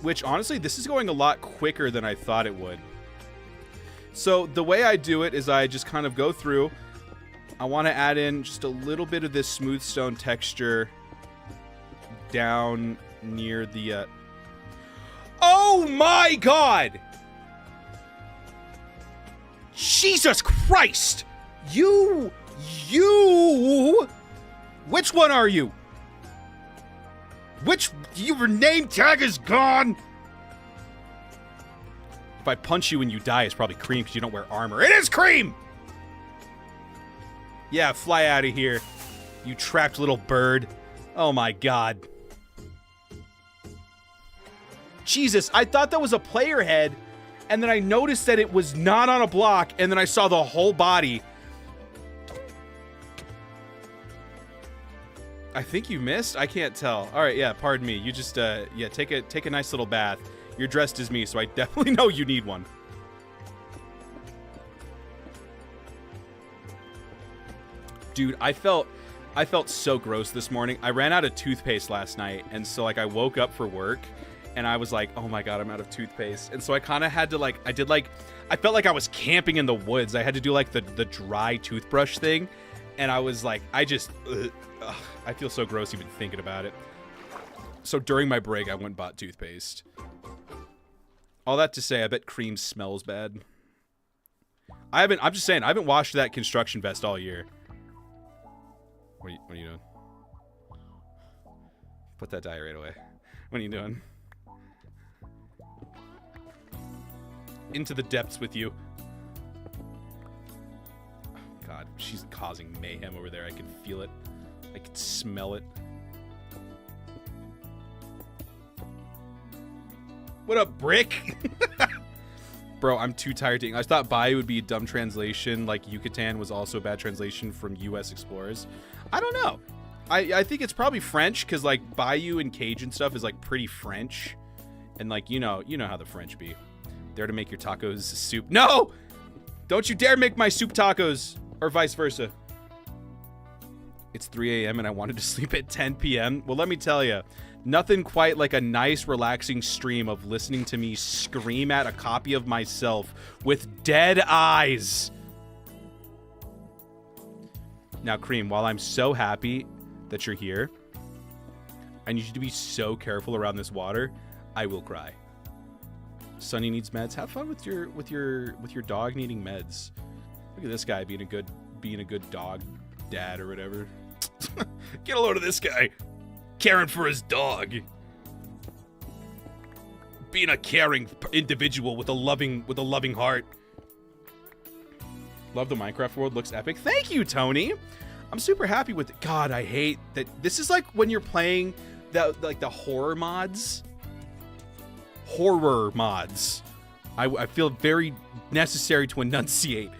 which honestly, this is going a lot quicker than I thought it would. So the way I do it is I just kind of go through. I want to add in just a little bit of this smooth stone texture down near the... Oh my god! Jesus Christ! You... Which one are you? Your name tag is gone! If I punch you and you die, it's probably Cream because you don't wear armor. It is Cream! Yeah, fly out of here, you trapped little bird. Oh my god. Jesus, I thought that was a player head, and then I noticed that it was not on a block, and then I saw the whole body. I think you missed? I can't tell. All right, yeah, pardon me. You just, yeah, take a nice little bath. You're dressed as me, so I definitely know you need one. Dude, I felt so gross this morning. I ran out of toothpaste last night, and so, like, I woke up for work, and I was like, oh my god, I'm out of toothpaste. And so I kind of had to, like, I felt like I was camping in the woods. I had to do, like, the dry toothbrush thing, and I was like, I feel so gross even thinking about it. So during my break, I went and bought toothpaste. All that to say, I bet Cream smells bad. I'm just saying, I haven't washed that construction vest all year. What are you doing? Put that dye right away. What are you doing? Into the depths with you. Oh, God, she's causing mayhem over there. I can feel it. I can smell it. What up, Brick? Bro, I'm too tired to... I thought Bayou would be a dumb translation, like Yucatan was also a bad translation from U.S. explorers. I don't know. I think it's probably French, because like Bayou and Cajun stuff is like pretty French, and like you know how the French be. There to make your tacos soup. No, don't you dare make my soup tacos, or vice versa. It's 3 a.m. and I wanted to sleep at 10 p.m. Well, let me tell you, nothing quite like a nice, relaxing stream of listening to me scream at a copy of myself with dead eyes. Now, Cream, while I'm so happy that you're here, I need you to be so careful around this water. I will cry. Sunny needs meds. Have fun with your dog needing meds. Look at this guy being a good dog dad or whatever. Get a load of this guy. Caring for his dog. Being a caring individual with a loving heart. Love the Minecraft world, looks epic. Thank you, Tony. I'm super happy with it. God, I hate that. This is like when you're playing the horror mods. Horror mods. I feel very necessary to enunciate.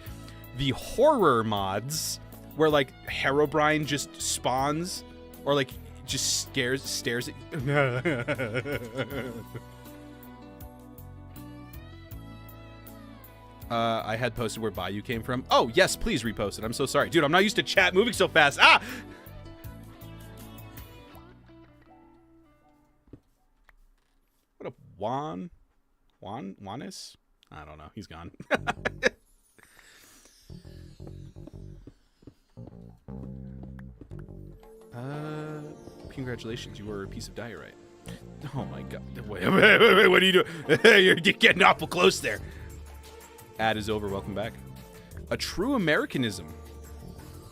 The horror mods where like Herobrine just spawns or like just stares at I had posted where Bayou came from. Oh, yes, please repost it. I'm so sorry. Dude, I'm not used to chat moving so fast. Ah! What a Juanis? I don't know. He's gone. Congratulations. You were a piece of diorite. Oh, my God. Wait, what are you doing? You're getting awful close there. Ad is over. Welcome back. A true Americanism.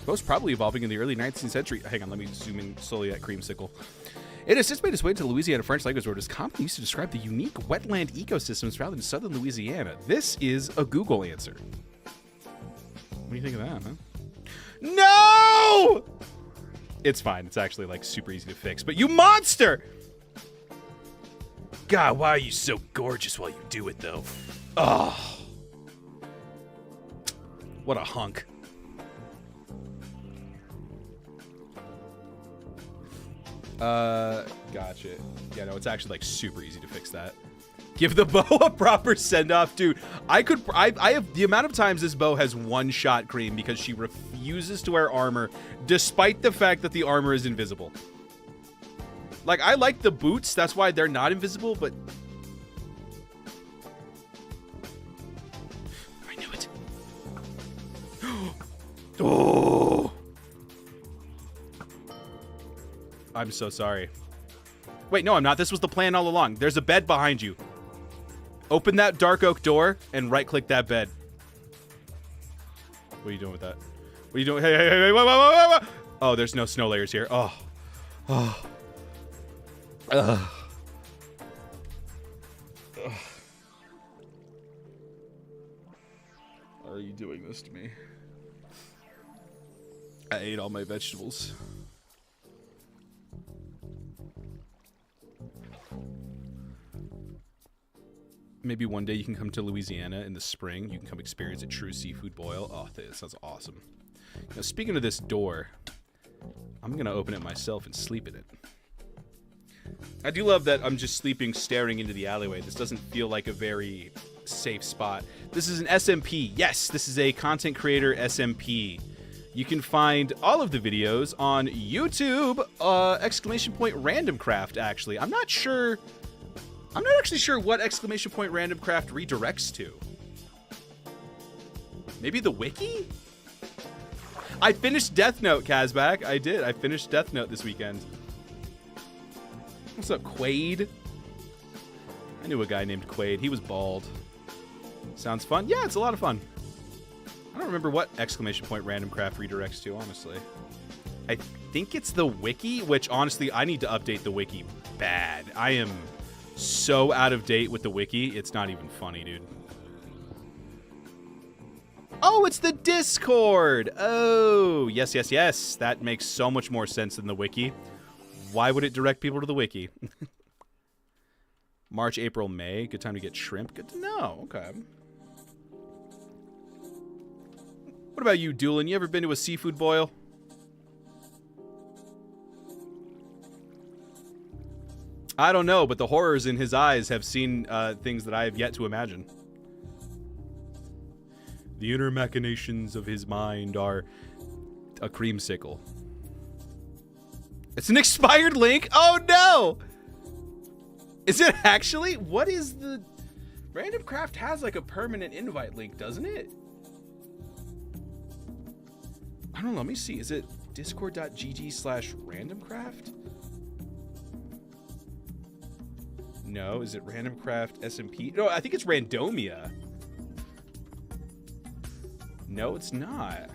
Most probably evolving in the early 19th century. Hang on, let me zoom in slowly at Creamsicle. It has since made its way to the Louisiana French language word is commonly used to describe the unique wetland ecosystems found in southern Louisiana. This is a Google answer. What do you think of that, huh? No! It's fine. It's actually like super easy to fix. But you monster! God, why are you so gorgeous while you do it, though? Oh. What a hunk. Gotcha. Yeah, no, it's actually like super easy to fix that. Give the bow a proper send-off, dude. I have the amount of times this bow has one-shot Cream because she refuses to wear armor despite the fact that the armor is invisible. Like, I like the boots, that's why they're not invisible, but I knew it. Oh, I'm so sorry. Wait, no, I'm not. This was the plan all along. There's a bed behind you. Open that dark oak door and right-click that bed. What are you doing with that? What are you doing? Hey, wait. Oh, there's no snow layers here. Oh. Why are you doing this to me? I ate all my vegetables. Maybe one day you can come to Louisiana in the spring. You can come experience a true seafood boil. Oh, that sounds awesome. Now, speaking of this door, I'm going to open it myself and sleep in it. I do love that I'm just sleeping staring into the alleyway. This doesn't feel like a very safe spot. This is an SMP. Yes, this is a content creator SMP. You can find all of the videos on YouTube, ! Randomcraft, actually. I'm not actually sure what ! Randomcraft redirects to. Maybe the wiki? I finished Death Note, Kazbak. I did. I finished Death Note this weekend. What's up, Quaid? I knew a guy named Quaid. He was bald. Sounds fun? Yeah, it's a lot of fun. I don't remember what ! Randomcraft redirects to, honestly. I think it's the wiki, which, honestly, I need to update the wiki bad. I am so out of date with the wiki, it's not even funny, dude. Oh, it's the Discord! Oh, yes. That makes so much more sense than the wiki. Why would it direct people to the wiki? March, April, May. Good time to get shrimp. Good to know. Okay. What about you, Dewlan? You ever been to a seafood boil? I don't know, but the horrors in his eyes have seen things that I have yet to imagine. The inner machinations of his mind are a creamsicle. It's an expired link? Oh no! Is it actually? What is the... Randomcraft has like a permanent invite link, doesn't it? I don't know, let me see. Is it discord.gg/randomcraft? No, is it Randomcraft SMP? No, I think it's Randomia. No, it's not.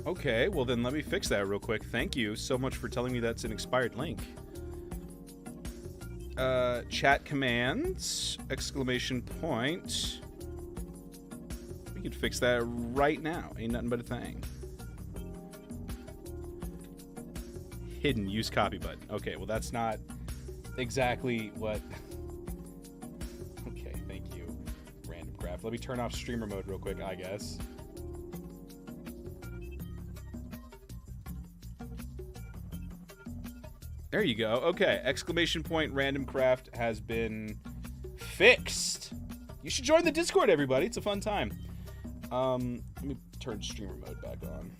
Okay, well then let me fix that real quick. Thank you so much for telling me that's an expired link. Chat commands, ! We can fix that right now. Ain't nothing but a thing. Hidden use copy button. Okay, well that's not exactly what... Okay, thank you, Randomcraft. Let me turn off streamer mode real quick, I guess. There you go. Okay, ! Randomcraft has been fixed. You should join the Discord, everybody. It's a fun time. Let me turn streamer mode back on.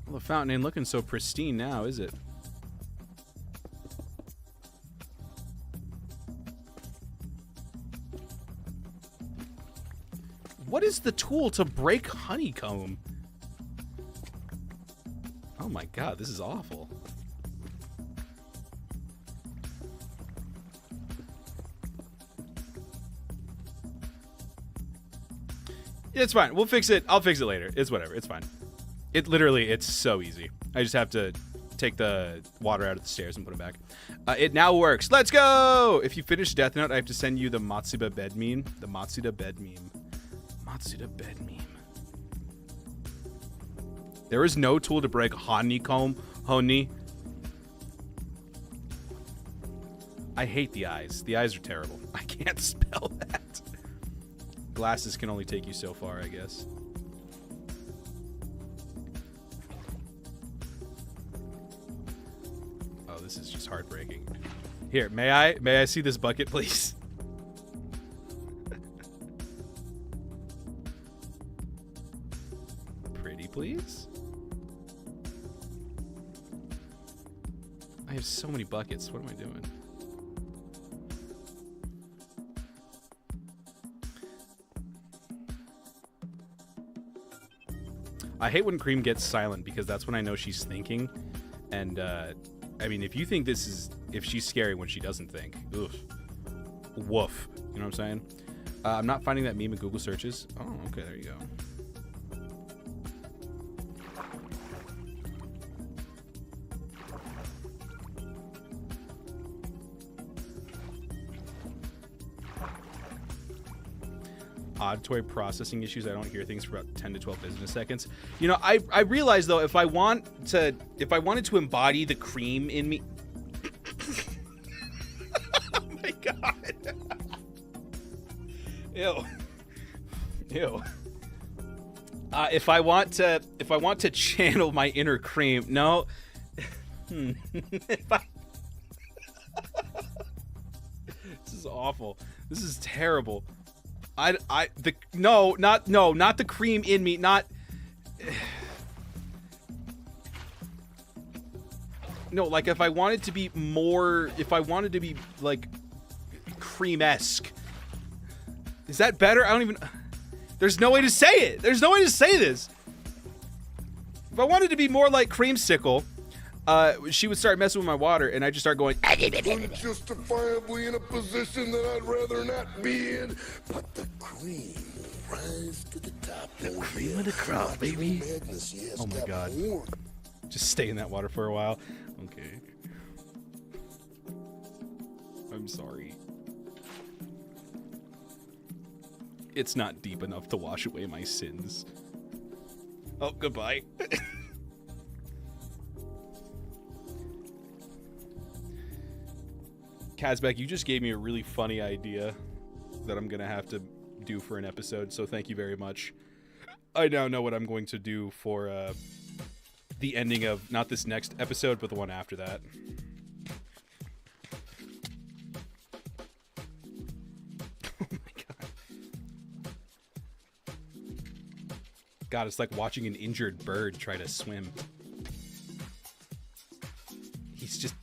Well, the fountain ain't looking so pristine now, is it? What is the tool to break honeycomb? Oh my god, this is awful. It's fine. We'll fix it. I'll fix it later. It's whatever. It's fine. It's so easy. I just have to take the water out of the stairs and put it back. It now works. Let's go! If you finish Death Note, I have to send you the Matsuda bed meme. The Matsuda bed meme. Matsuda bed meme. There is no tool to break honeycomb. Honey. I hate the eyes. The eyes are terrible. I can't spell that. Glasses can only take you so far, I guess. Oh, this is just heartbreaking. Here, may I see this bucket, please? Pretty, please? I have so many buckets. What am I doing? I hate when Cream gets silent because that's when I know she's thinking. And, I mean, if you think this is... If she's scary when she doesn't think. Oof. Woof. You know what I'm saying? I'm not finding that meme in Google searches. Oh, okay. There you go. Odd toy processing issues. I don't hear things for about 10 to 12 business seconds. You know, I realize though, if I wanted to embody the cream in me. Oh my god. Ew. Ew. If I want to channel my inner cream, no. This is awful. This is terrible. Not the cream in me, not. No, like if I wanted to be like cream-esque. Is that better? I don't even. There's no way to say it. There's no way to say this. If I wanted to be more like Creamsicle, she would start messing with my water, and I just start going. Unjustifiably in a position that I'd rather not be in, but the cream will rise to the top. The cream of the crop, baby. Oh my god. Just stay in that water for a while. Okay. I'm sorry. It's not deep enough to wash away my sins. Oh, goodbye. Kazbek, you just gave me a really funny idea that I'm gonna have to do for an episode, so thank you very much. I now know what I'm going to do for the ending of not this next episode, but the one after that. Oh my god. God, it's like watching an injured bird try to swim. He's just...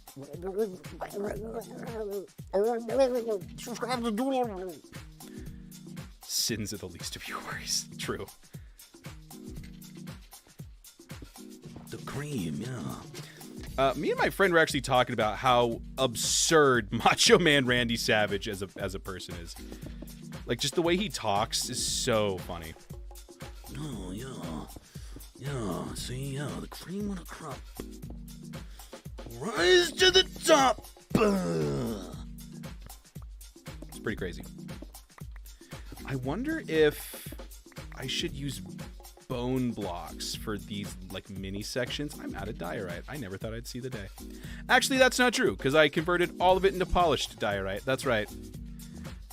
Sins are the least of your worries. True. The cream, yeah. Me and my friend were actually talking about how absurd Macho Man Randy Savage as a person is. Like, just the way he talks is so funny. Oh, yeah. Yeah, see, yeah, the cream of the crop. Rise to the top! It's pretty crazy. I wonder if I should use bone blocks for these, like, mini sections. I'm out of diorite. I never thought I'd see the day. Actually, that's not true, because I converted all of it into polished diorite. That's right.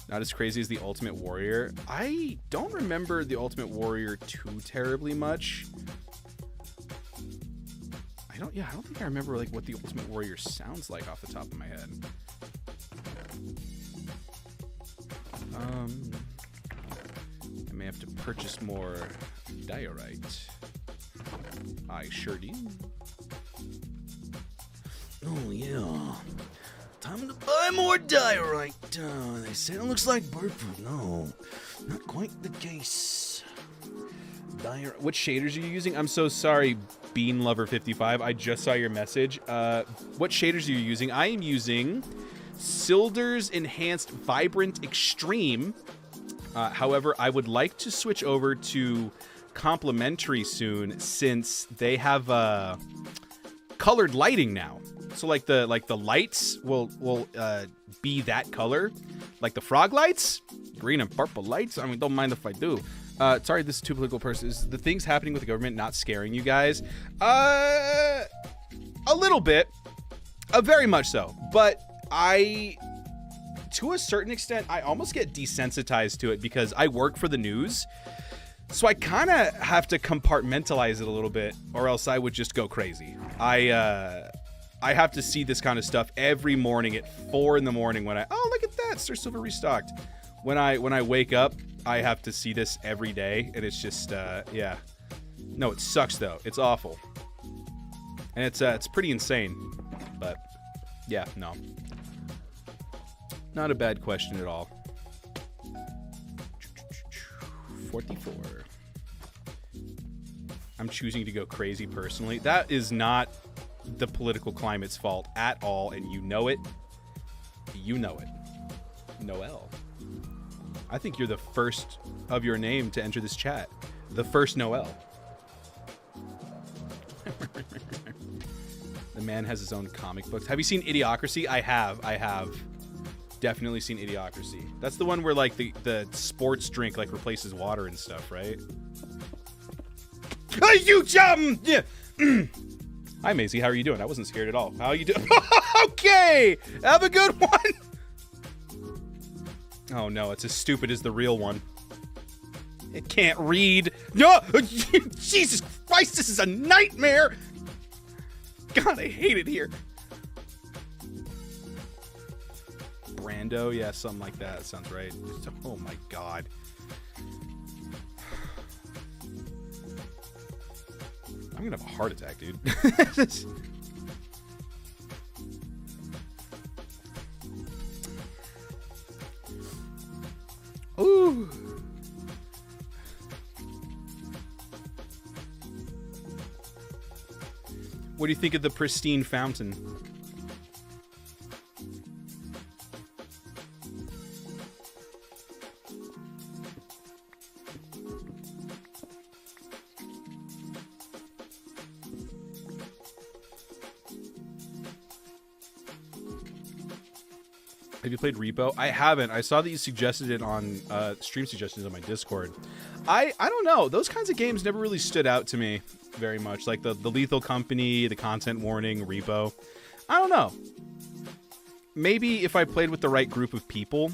Not as crazy as the Ultimate Warrior. I don't remember the Ultimate Warrior too terribly much. I don't think I remember, like, what the Ultimate Warrior sounds like off the top of my head. I may have to purchase more diorite. I sure do. Oh, yeah. Time to buy more diorite. They say it looks like bird food. No, not quite the case. What shaders are you using? I'm so sorry, Bean Lover 55. I just saw your message. What shaders are you using? I am using Silder's Enhanced Vibrant Extreme. However, I would like to switch over to Complementary soon, since they have colored lighting now. So like the lights will be that color, like the frog lights, green and purple lights. I mean, don't mind if I do. Sorry, this is too political person. Is the things happening with the government not scaring you guys? A little bit, very much so. But to a certain extent, I almost get desensitized to it because I work for the news. So I kind of have to compartmentalize it a little bit, or else I would just go crazy. I have to see this kind of stuff every morning at 4 in the morning when oh, look at that, Sir Silver restocked. When I wake up, I have to see this every day, and it's just, yeah. No, it sucks, though. It's awful. And it's pretty insane. But, yeah, no. Not a bad question at all. 44. I'm choosing to go crazy personally. That is not the political climate's fault at all, and you know it. You know it. Noel. I think you're the first of your name to enter this chat. The first Noel. The man has his own comic books. Have you seen Idiocracy? I have definitely seen Idiocracy. That's the one where, like, the sports drink, like, replaces water and stuff, right? Hey, you yeah. Hi, Maisie. How are you doing? I wasn't scared at all. How are you doing? Okay. Have a good one. Oh, no. It's as stupid as the real one. It can't read. No. Jesus Christ. This is a nightmare. God, I hate it here. Brando. Yeah, something like that. Sounds right. Oh, my God. I'm gonna have a heart attack, dude. Ooh. What do you think of the pristine fountain? Have you played Repo? I haven't. I saw that you suggested it on stream suggestions on my Discord. I don't know. Those kinds of games never really stood out to me very much. Like the Lethal Company, the Content Warning, Repo. I don't know. Maybe if I played with the right group of people,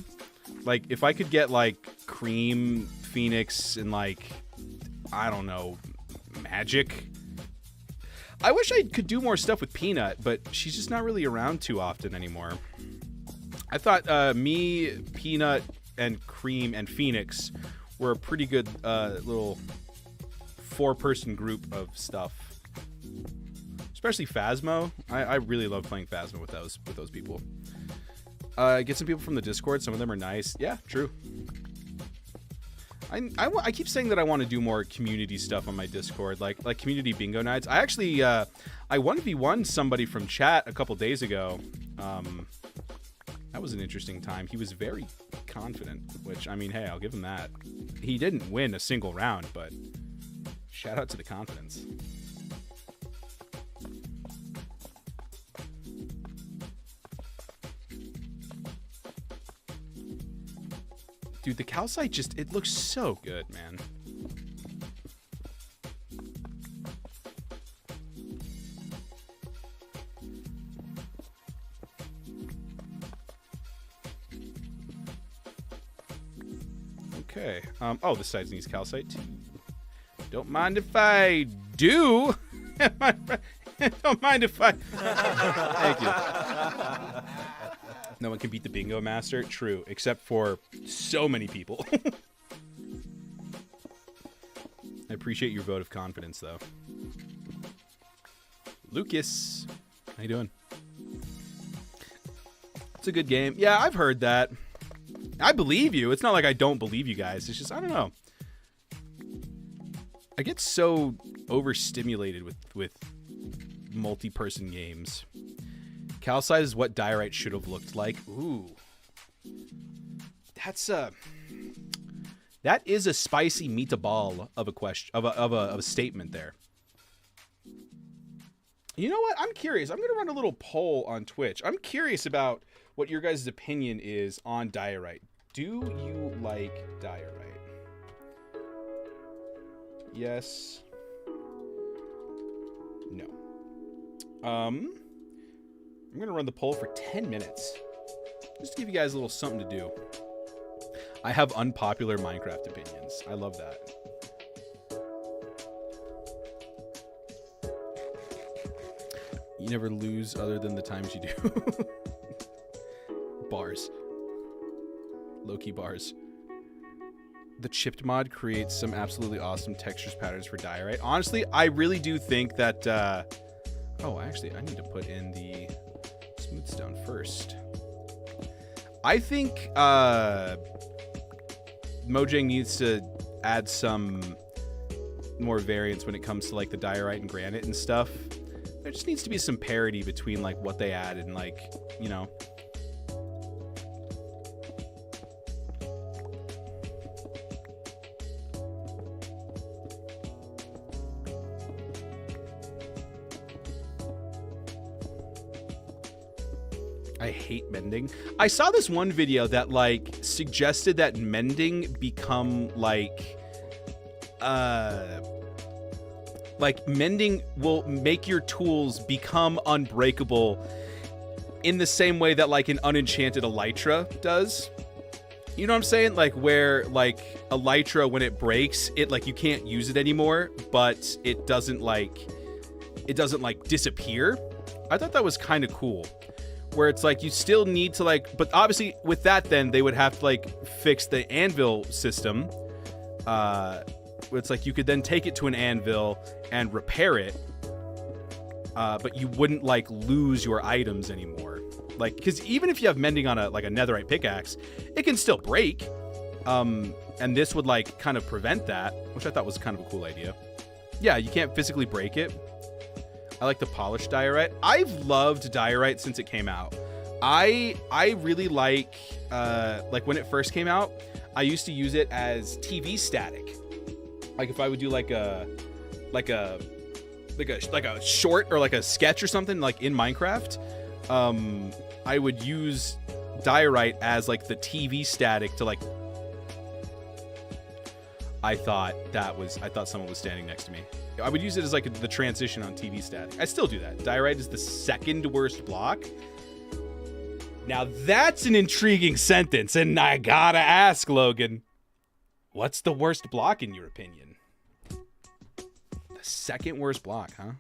like if I could get like Cream, Phoenix, and like, I don't know, Magic. I wish I could do more stuff with Peanut, but she's just not really around too often anymore. I thought me, Peanut, and Cream, and Phoenix were a pretty good little 4-person group of stuff. Especially Phasmo. I really love playing Phasmo with those people. Get some people from the Discord. Some of them are nice. Yeah, true. I keep saying that I want to do more community stuff on my Discord, like community bingo nights. I actually I 1v1 somebody from chat a couple days ago. That was an interesting time. He was very confident, which, I mean, hey, I'll give him that. He didn't win a single round, but shout out to the confidence. Dude, the calcite just, it looks so good, man. Okay. Oh, this side needs calcite too. Don't mind if I do. Don't mind if I. Thank you. No one can beat the bingo master. True, except for so many people. I appreciate your vote of confidence, though. Lucas, how you doing? It's a good game. Yeah, I've heard that. I believe you. It's not like I don't believe you guys. It's just, I don't know. I get so overstimulated with multi-person games. Calcite is what Diorite should have looked like. Ooh. That is a spicy meatball of a question, of a statement there. You know what? I'm curious. I'm going to run a little poll on Twitch. I'm curious about what your guys' opinion is on Diorite. Do you like Diorite? Yes. No. I'm going to run the poll for 10 minutes. Just to give you guys a little something to do. I have unpopular Minecraft opinions. I love that. You never lose other than the times you do. Bars. Low-key bars. The chipped mod creates some absolutely awesome textures patterns for Diorite. Honestly, I really do think that... Oh, actually, I need to put in the smooth stone first. I think Mojang needs to add some more variance when it comes to like the Diorite and granite and stuff. There just needs to be some parity between like what they add and like, you know. I hate mending. I saw this one video that like suggested that mending become like mending will make your tools become unbreakable in the same way that like an unenchanted elytra does. You know what I'm saying? Like where like elytra, when it breaks, it like you can't use it anymore, but it doesn't like disappear. I thought that was kind of cool. Where it's like you still need to like, but obviously with that then they would have to like fix the anvil system. It's like you could then take it to an anvil and repair it, but you wouldn't like lose your items anymore. Like, because even if you have mending on a netherite pickaxe, it can still break. And this would like kind of prevent that, which I thought was kind of a cool idea. Yeah, you can't physically break it. I like the polished diorite. I've loved diorite since it came out. I really like when it first came out, I used to use it as TV static. Like if I would do like a short or like a sketch or something like in Minecraft, I would use diorite as like the TV static to like. I thought someone was standing next to me. I would use it as like the transition on TV static. I still do that. Diorite is the second worst block. Now that's an intriguing sentence, and I gotta ask, Logan, what's the worst block in your opinion? The second worst block, huh?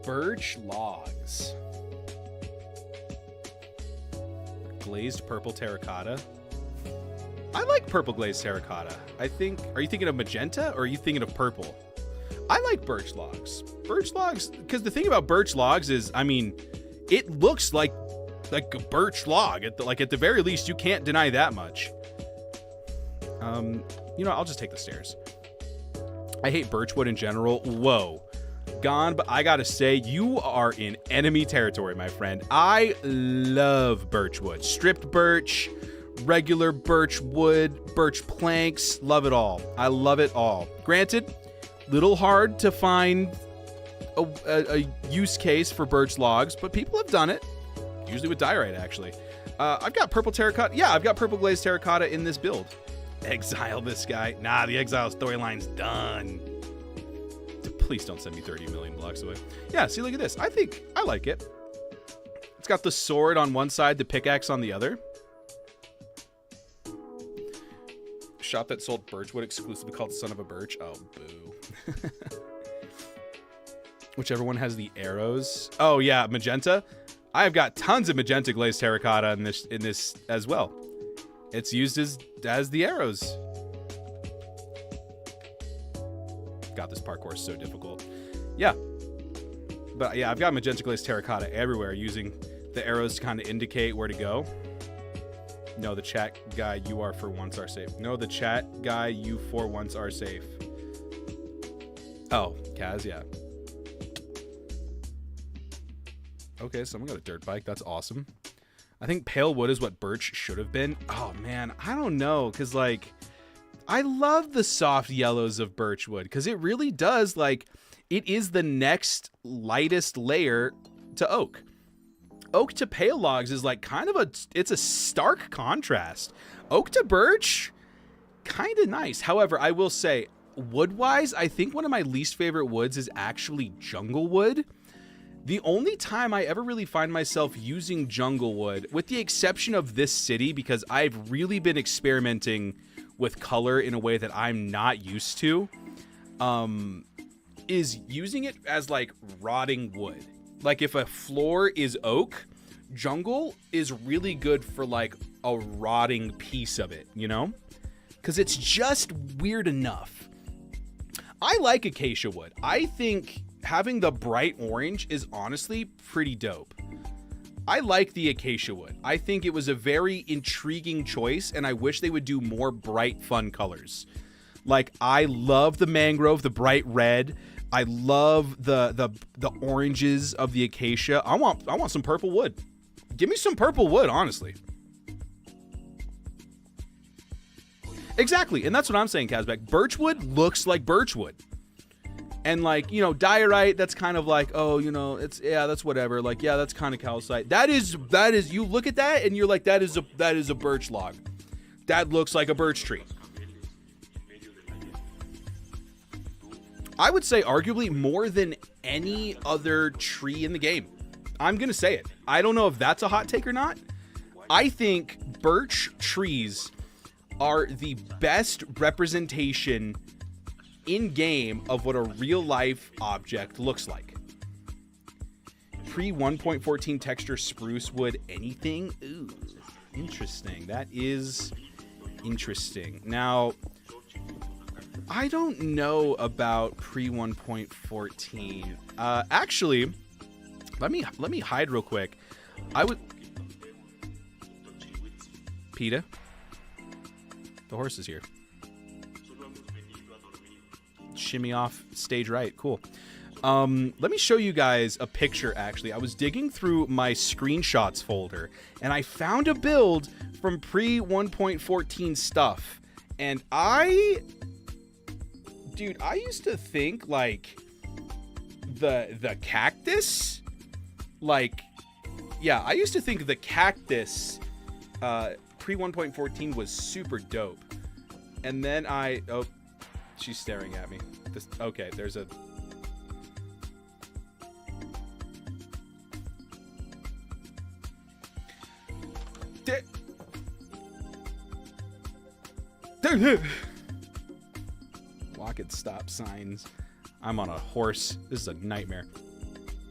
Birch logs. Glazed purple terracotta. I like purple glazed terracotta. I think, are you thinking of magenta or are you thinking of purple? I like birch logs. Birch logs, because the thing about birch logs is, I mean, it looks like a birch log. At the very least, you can't deny that much. You know, I'll just take the stairs. I hate birchwood in general. Whoa. Gone, but I gotta say, you are in enemy territory, my friend. I love birchwood. Stripped birch, regular birch wood, birch planks, love it all. I love it all. Granted, little hard to find a use case for birch logs, but people have done it. Usually with diorite, actually. I've got purple terracotta. Yeah, I've got purple glazed terracotta in this build. Exile this guy. Nah, the exile storyline's done. Please don't send me 30 million blocks away. Yeah, see, look at this. I think I like it. It's got the sword on one side, the pickaxe on the other. Shop that sold birchwood exclusively called Son of a Birch. Oh, boo. Whichever one has the arrows. Oh, yeah, magenta. I've got tons of magenta glazed terracotta in this as well. It's used as the arrows. God, this parkour is so difficult. Yeah. But yeah, I've got magenta glazed terracotta everywhere, using the arrows to kind of indicate where to go. No, the chat guy, you are for once are safe. No, the chat guy, you for once are safe. Oh, Kaz, yeah. Okay, someone got a dirt bike. That's awesome. I think pale wood is what birch should have been. Oh, man, I don't know, because, like, I love the soft yellows of birchwood because it really does, like, it is the next lightest layer to oak. Oak to pale logs is like kind of it's a stark contrast. Oak to birch, kind of nice. However, I will say, wood-wise, I think one of my least favorite woods is actually jungle wood. The only time I ever really find myself using jungle wood, with the exception of this city, because I've really been experimenting with color in a way that I'm not used to, is using it as like rotting wood. Like if a floor is oak, jungle is really good for like a rotting piece of it, you know? Because it's just weird enough. I like acacia wood. I think having the bright orange is honestly pretty dope. I like the acacia wood. I think it was a very intriguing choice, and I wish they would do more bright, fun colors. Like, I love the mangrove, the bright red. I love the oranges of the acacia. I want some purple wood. Give me some purple wood, honestly. Exactly, and that's what I'm saying, Kazbek. Birchwood looks like birchwood. And like, you know, diorite, that's kind of like, oh, you know, it's, yeah, that's whatever. Like, yeah, that's kind of calcite. That is, you look at that and you're like, that is a birch log. That looks like a birch tree. I would say arguably more than any other tree in the game. I'm going to say it. I don't know if that's a hot take or not. I think birch trees are the best representation in game of what a real life object looks like. Pre 1.14 texture spruce wood anything? Ooh, interesting. That is interesting. Now, I don't know about pre 1.14. Actually, let me hide real quick. I would PETA. The horse is here. Shimmy off stage right. Cool. Let me show you guys a picture, actually. I was digging through my screenshots folder, and I found a build from pre-1.14 stuff. And dude, I used to think, like, the cactus, like, yeah, I used to think the cactus, pre-1.14 was super dope. And then oh, she's staring at me. Okay, there's a... Walk at stop signs. I'm on a horse. This is a nightmare.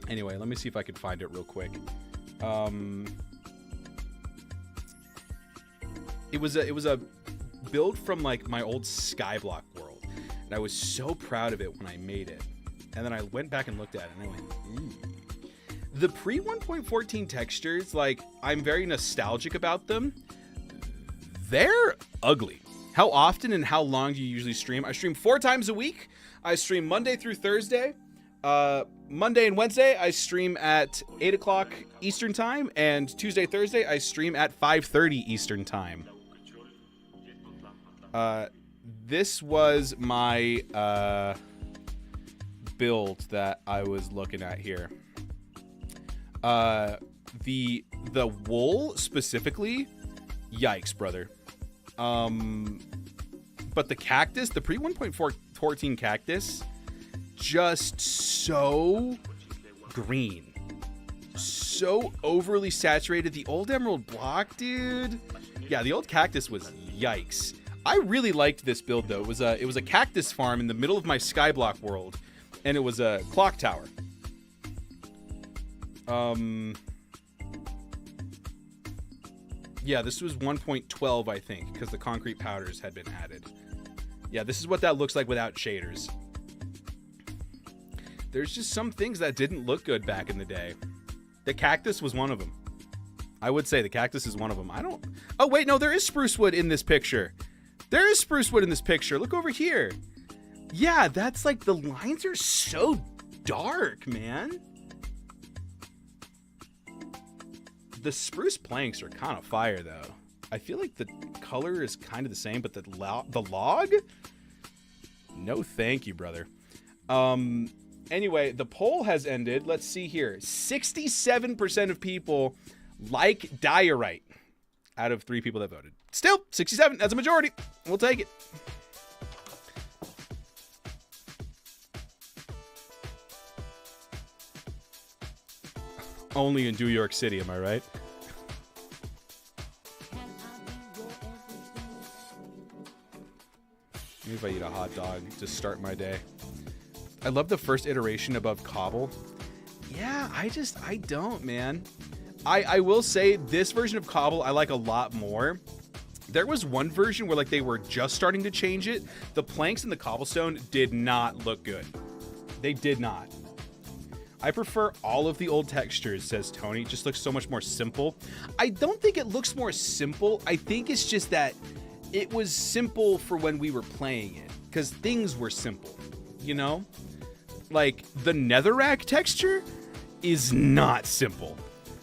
Anyway, let me see if I can find it real quick. It was a build from like my old Skyblock world, and I was so proud of it when I made it. And then I went back and looked at it, and I went, ooh. The pre 1.14 textures, like, I'm very nostalgic about them. They're ugly. How often and how long do you usually stream? I stream 4 times a week. I stream Monday through Thursday. Monday and Wednesday, I stream at 8 o'clock Eastern time. And Tuesday, Thursday, I stream at 5:30 Eastern time. This was my build that I was looking at here. The wool specifically, yikes, brother. But the cactus, the pre 1.14 cactus, just so green, so overly saturated. The old emerald block, dude. Yeah, the old cactus was yikes. I really liked this build though. It was a cactus farm in the middle of my Skyblock world, and it was a clock tower. Yeah, this was 1.12, I think, because the concrete powders had been added. Yeah, this is what that looks like without shaders. There's just some things that didn't look good back in the day. The cactus was one of them. I would say the cactus is one of them. Oh, wait, no, there is spruce wood in this picture. There is spruce wood in this picture. Look over here. Yeah, that's like, the lines are so dark, man. The spruce planks are kind of fire, though. I feel like the color is kind of the same, but the log? No thank you, brother. Anyway, the poll has ended. Let's see here. 67% of people like diorite out of 3 people that voted. Still, 67. That's a majority. We'll take it. Only in New York City, am I right? Maybe if I eat a hot dog to start my day. I love the first iteration above cobble. Yeah, I don't, man. I will say this version of cobble I like a lot more. There was one version where like they were just starting to change it. The planks and the cobblestone did not look good. They did not. I prefer all of the old textures, says Tony. It just looks so much more simple. I don't think it looks more simple. I think it's just that it was simple for when we were playing it, because things were simple, you know? Like, the netherrack texture is not simple.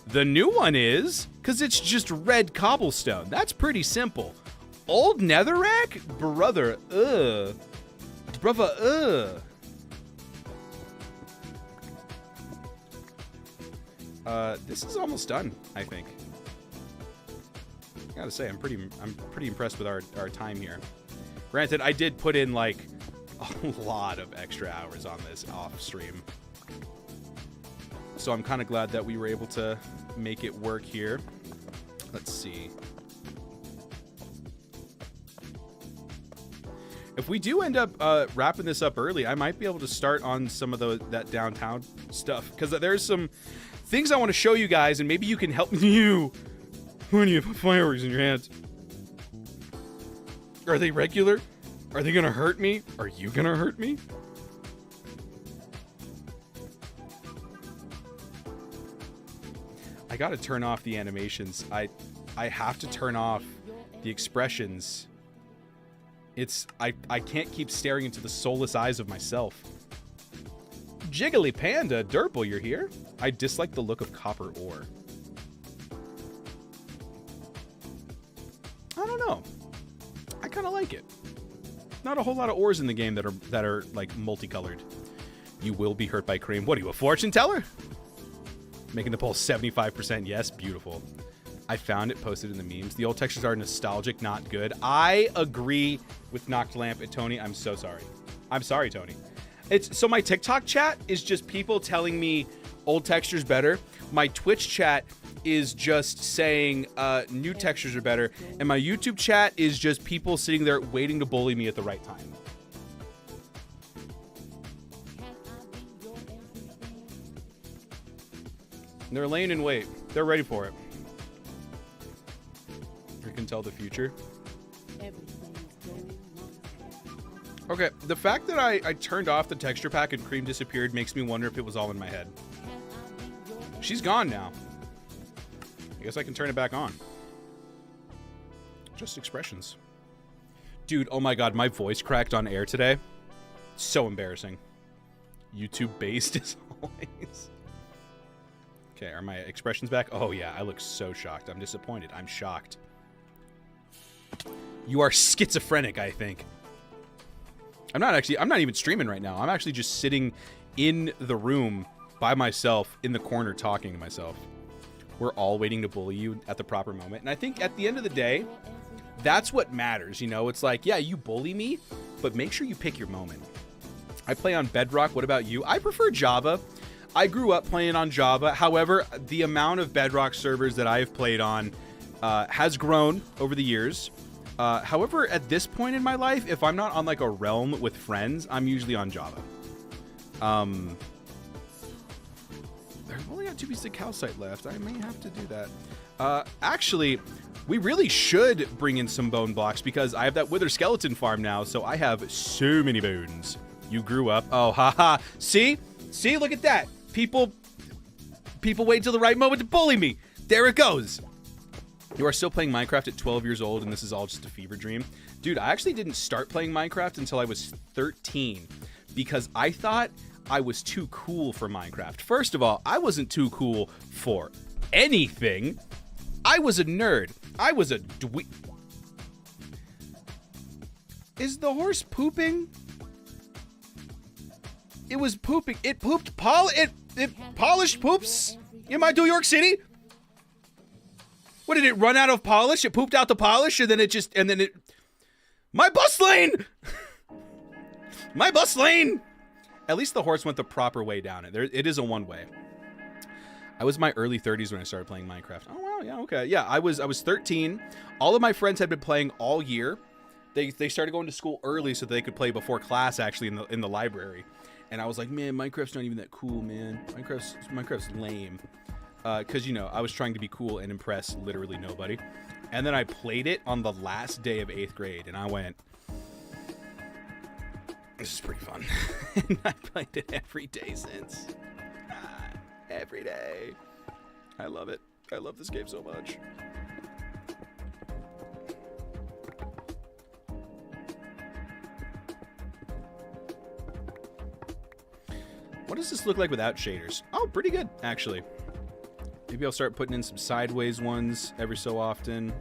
The new one is, because it's just red cobblestone. That's pretty simple. Old netherrack? Brother, Brother, this is almost done, I think. I gotta say, I'm pretty impressed with our time here. Granted, I did put in like a lot of extra hours on this off stream, so I'm kind of glad that we were able to make it work here. Let's see. If we do end up wrapping this up early, I might be able to start on some of that downtown stuff, because there's some things I want to show you guys, and maybe you can help me. When you put fireworks in your hands, are they regular? Are they gonna hurt me? Are you gonna hurt me? I gotta turn off the animations. I have to turn off the expressions I can't keep staring into the soulless eyes of myself. Jiggly Panda, Durple, you're here? I dislike the look of copper ore. I don't know. I kind of like it. Not a whole lot of ores in the game that are like multicolored. You will be hurt by cream. What are you, a fortune teller? Making the poll 75% yes. Beautiful. I found it posted in the memes. The old textures are nostalgic, not good. I agree with Knocked Lamp and Tony. I'm so sorry. I'm sorry, Tony. So my TikTok chat is just people telling me old textures better. My Twitch chat is just saying new textures are better. And my YouTube chat is just people sitting there waiting to bully me at the right time. They're laying in wait. They're ready for it. You can tell the future. Okay, the fact that I turned off the texture pack and cream disappeared makes me wonder if it was all in my head. She's gone now. I guess I can turn it back on. Just expressions. Dude, oh my god, my voice cracked on air today. So embarrassing. YouTube based as always. Okay, are my expressions back? Oh yeah, I look so shocked. I'm disappointed. I'm shocked. You are schizophrenic, I think. I'm not even streaming right now. I'm actually just sitting in the room by myself in the corner talking to myself. We're all waiting to bully you at the proper moment. And I think at the end of the day, that's what matters, you know? It's like, yeah, you bully me, but make sure you pick your moment. I play on Bedrock. What about you? I prefer Java. I grew up playing on Java. However, the amount of Bedrock servers that I've played on has grown over the years. However, at this point in my life, if I'm not on like a realm with friends, I'm usually on Java. I've only got 2 pieces of calcite left. I may have to do that. Actually, we really should bring in some bone blocks because I have that wither skeleton farm now, so I have so many bones. You grew up. Oh, haha. See? See? Look at that. People wait till the right moment to bully me. There it goes. You are still playing Minecraft at 12 years old, and this is all just a fever dream. Dude, I actually didn't start playing Minecraft until I was 13 because I thought I was too cool for Minecraft. First of all, I wasn't too cool for anything. I was a nerd. I was a dweeb. Is the horse pooping? It was pooping. It pooped. It polished poops. In my New York City. What did it run out of polish? It pooped out the polish, and then it. My bus lane. My bus lane. At least the horse went the proper way down it. It is a one-way. I was in my early 30s when I started playing Minecraft. Oh wow, yeah, okay, yeah. I was 13. All of my friends had been playing all year. They started going to school early so they could play before class actually in the library. And I was like, man, Minecraft's not even that cool, man. Minecraft's lame. Because, you know, I was trying to be cool and impress literally nobody. And then I played it on the last day of 8th grade, and I went, this is pretty fun. And I played it every day since. Every day. I love it. I love this game so much. What does this look like without shaders? Oh, pretty good, actually. Maybe I'll start putting in some sideways ones every so often.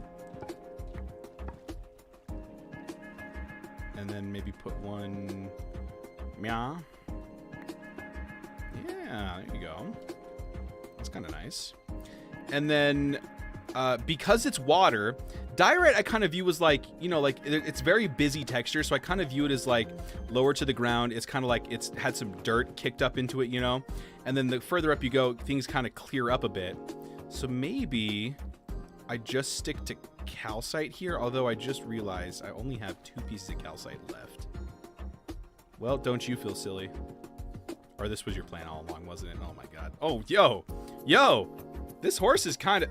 And then maybe put one... Meow. Yeah, there you go. That's kind of nice. And then, because it's water, diorite I kind of view as like, you know, like it's very busy texture. So I kind of view it as like lower to the ground. It's kind of like it's had some dirt kicked up into it, you know? And then the further up you go, things kind of clear up a bit. So maybe I just stick to calcite here, although I just realized I only have 2 pieces of calcite left. Well, don't you feel silly. Or this was your plan all along, wasn't it? Oh my god. Oh, yo! This horse is kind of...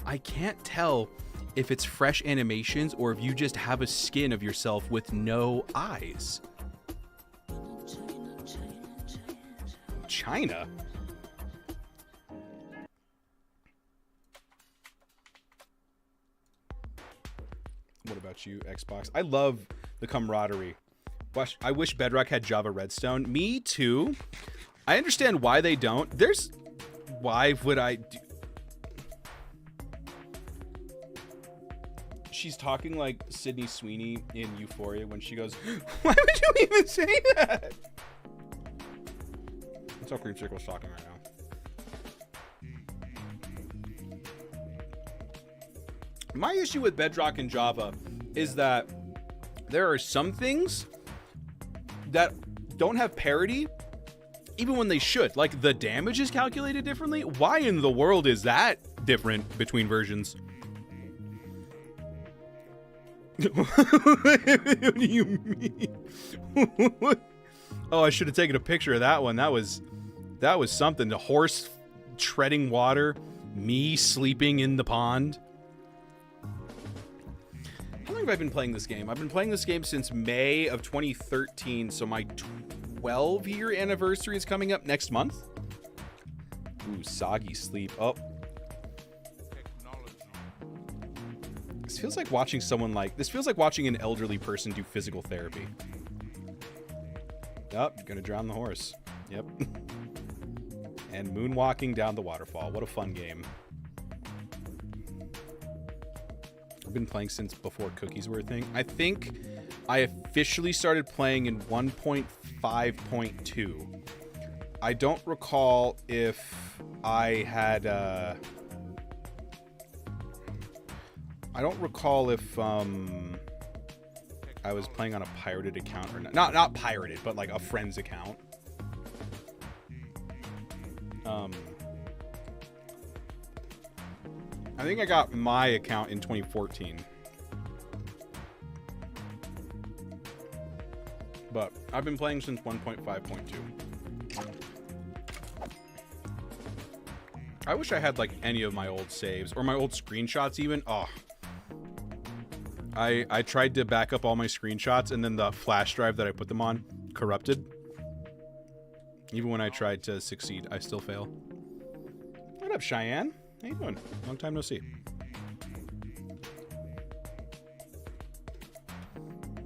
I can't tell if it's fresh animations or if you just have a skin of yourself with no eyes. China? What about you, Xbox? I love the camaraderie. I wish Bedrock had Java Redstone. Me too. I understand why they don't. Why would I do... She's talking like Sydney Sweeney in Euphoria when she goes, why would you even say that? That's how Creamsicle's talking right now. My issue with Bedrock and Java is that there are some things that don't have parity even when they should. Like, the damage is calculated differently. Why in the world is that different between versions? What do you mean? Oh, I should have taken a picture of that one. That was something. The horse treading water, me sleeping in the pond. How long have I been playing this game? I've been playing this game since May of 2013, so my 12-year anniversary is coming up next month. Ooh, soggy sleep. Oh. This feels like watching this feels like watching an elderly person do physical therapy. Oh, you're gonna drown the horse. Yep. And moonwalking down the waterfall. What a fun game. I've been playing since before cookies were a thing. I think I officially started playing in 1.5.2. I don't recall if I had I don't recall if I was playing on a pirated account or not. Not pirated, but like a friend's account. I think I got my account in 2014. But I've been playing since 1.5.2. I wish I had like any of my old saves or my old screenshots even. Oh. I tried to back up all my screenshots and then the flash drive that I put them on corrupted. Even when I tried to succeed, I still fail. What up, Cheyenne? How you doing? Long time no see.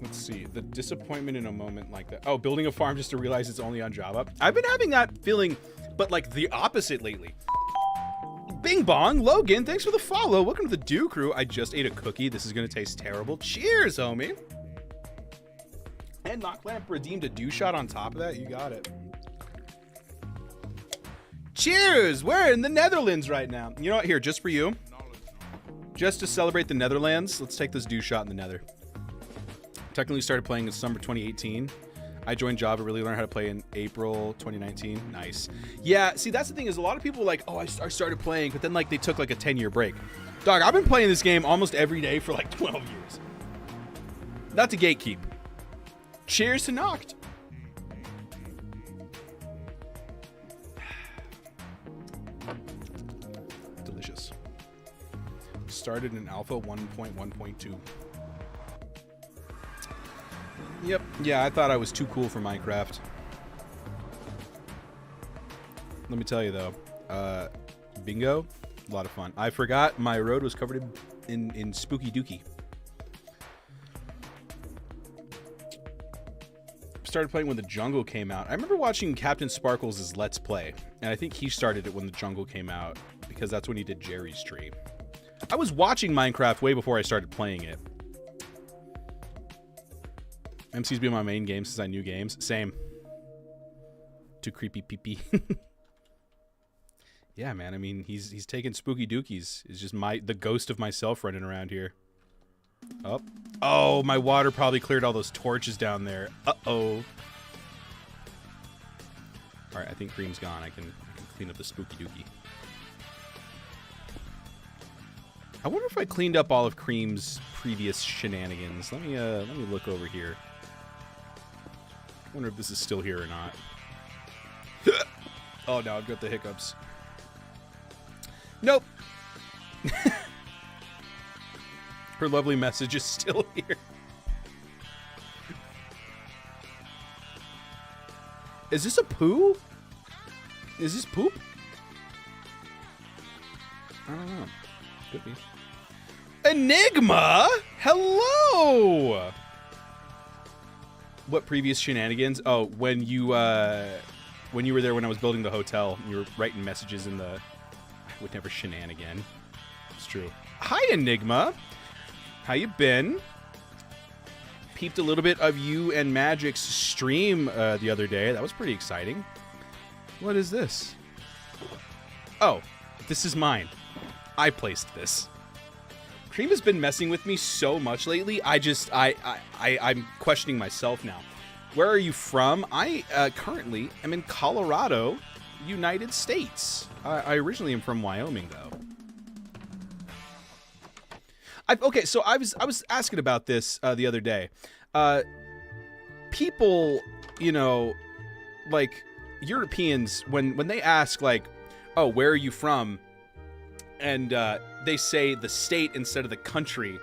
Let's see. The disappointment in a moment like that. Oh, building a farm just to realize it's only on Java. I've been having that feeling, but like the opposite lately. Bing bong. Logan, thanks for the follow. Welcome to the Dew Crew. I just ate a cookie. This is going to taste terrible. Cheers, homie. And Knock Lamp redeemed a Dew shot on top of that. You got it. Cheers! We're in the Netherlands right now. You know what? Here, just for you. Just to celebrate the Netherlands, let's take this Dew shot in the Nether. Technically started playing in summer 2018. I joined Java, really learned how to play in April 2019. Nice. Yeah, see, that's the thing is a lot of people are like, oh, I started playing, but then like they took like a 10-year break. Dog, I've been playing this game almost every day for like 12 years. Not to gatekeep. Cheers to Noct. Delicious. Started in alpha 1.1.2. Yep. Yeah, I thought I was too cool for Minecraft. Let me tell you though, bingo, a lot of fun. I forgot my road was covered in spooky dookie. Started playing when the jungle came out. I remember watching Captain Sparkles' Let's Play, and I think he started it when the jungle came out because that's when he did Jerry's Tree. I was watching Minecraft way before I started playing it. MC's been my main game since I knew games. Same. Too creepy pee-pee. Yeah, man. I mean, he's taking spooky dookies. It's just the ghost of myself running around here. Up. Oh, my water probably cleared all those torches down there. Uh-oh. All right, I think Cream's gone. I can clean up the spooky dookie. I wonder if I cleaned up all of Cream's previous shenanigans. Let me look over here. I wonder if this is still here or not. Oh no, I've got the hiccups. Nope. Her lovely message is still here. Is this a poo? Is this poop? I don't know. Could be. Enigma? Hello! What previous shenanigans? Oh, when you were there when I was building the hotel, you were writing messages in the... I would never shenanigan. It's true. Hi, Enigma. How you been? Peeped a little bit of you and Magic's stream the other day. That was pretty exciting. What is this? Oh, this is mine. I placed this. Cream has been messing with me so much lately. I'm questioning myself now. Where are you from? I currently am in Colorado, United States. I originally am from Wyoming, though. Okay, so I was asking about this the other day. People, you know, like Europeans, when they ask like, "Oh, where are you from?" and they say the state instead of the country.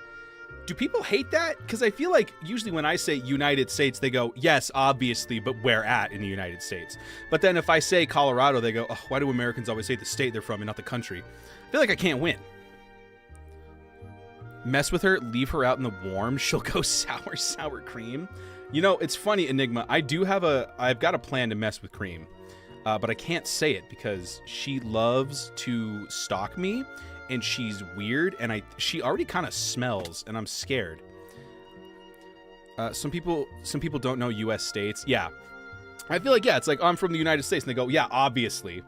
Do people hate that? Because I feel like usually when I say United States, they go, yes, obviously, but where at in the United States? But then if I say Colorado, they go, oh, why do Americans always say the state they're from and not the country? I feel like I can't win. Mess with her, leave her out in the warm, she'll go sour cream. You know, it's funny, Enigma, I've got a plan to mess with Cream. But I can't say it because she loves to stalk me, and she's weird, and she already kind of smells, and I'm scared. Some people don't know U.S. states. Yeah, I feel like, yeah, it's like, oh, I'm from the United States, and they go, yeah, obviously.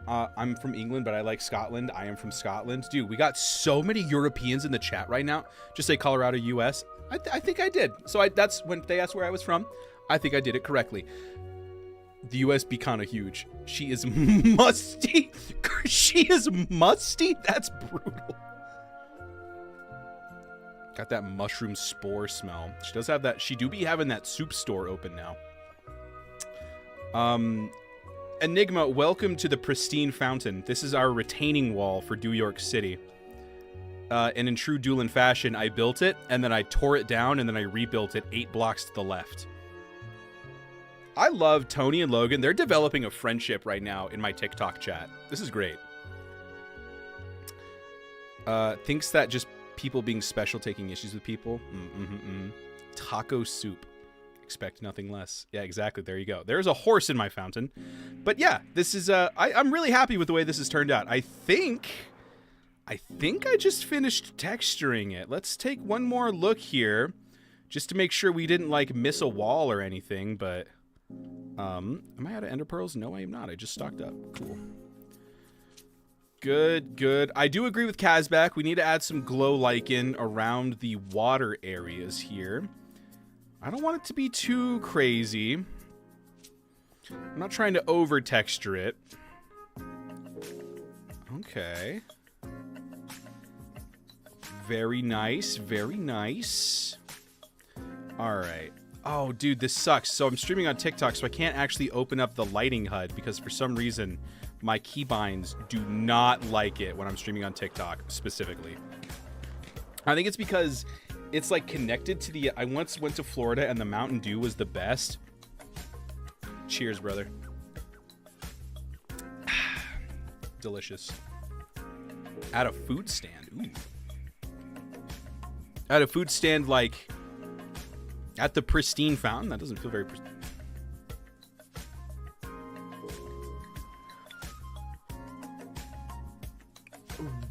I'm from England, but I like Scotland. I am from Scotland. Dude, we got so many Europeans in the chat right now. Just say Colorado, U.S. I think I did. So that's when they asked where I was from. I think I did it correctly. The U.S. be kind of huge. She is musty. She is musty? That's brutal. Got that mushroom spore smell. She does have that. She do be having that soup store open now. Enigma, welcome to the pristine fountain. This is our retaining wall for New York City. And in true Dewlan fashion, I built it, and then I tore it down, and then I rebuilt it 8 blocks to the left. I love Tony and Logan. They're developing a friendship right now in my TikTok chat. This is great. Thinks that just people being special taking issues with people. Taco soup. Expect nothing less. Yeah, exactly. There you go. There's a horse in my fountain. But yeah, this is... I'm really happy with the way this has turned out. I think I just finished texturing it. Let's take one more look here. Just to make sure we didn't, like, miss a wall or anything, but... am I out of ender pearls? No, I am not. I just stocked up. Cool. Good. I do agree with Kazbek. We need to add some glow lichen around the water areas here. I don't want it to be too crazy. I'm not trying to over texture it. Okay. Very nice. Very nice. All right. Oh, dude, this sucks. So I'm streaming on TikTok, so I can't actually open up the lighting HUD because for some reason my keybinds do not like it when I'm streaming on TikTok specifically. I think it's because it's like connected to the... I once went to Florida and the Mountain Dew was the best. Cheers, brother. Delicious. At a food stand. Ooh. At a food stand, like... At the pristine fountain? That doesn't feel very pristine.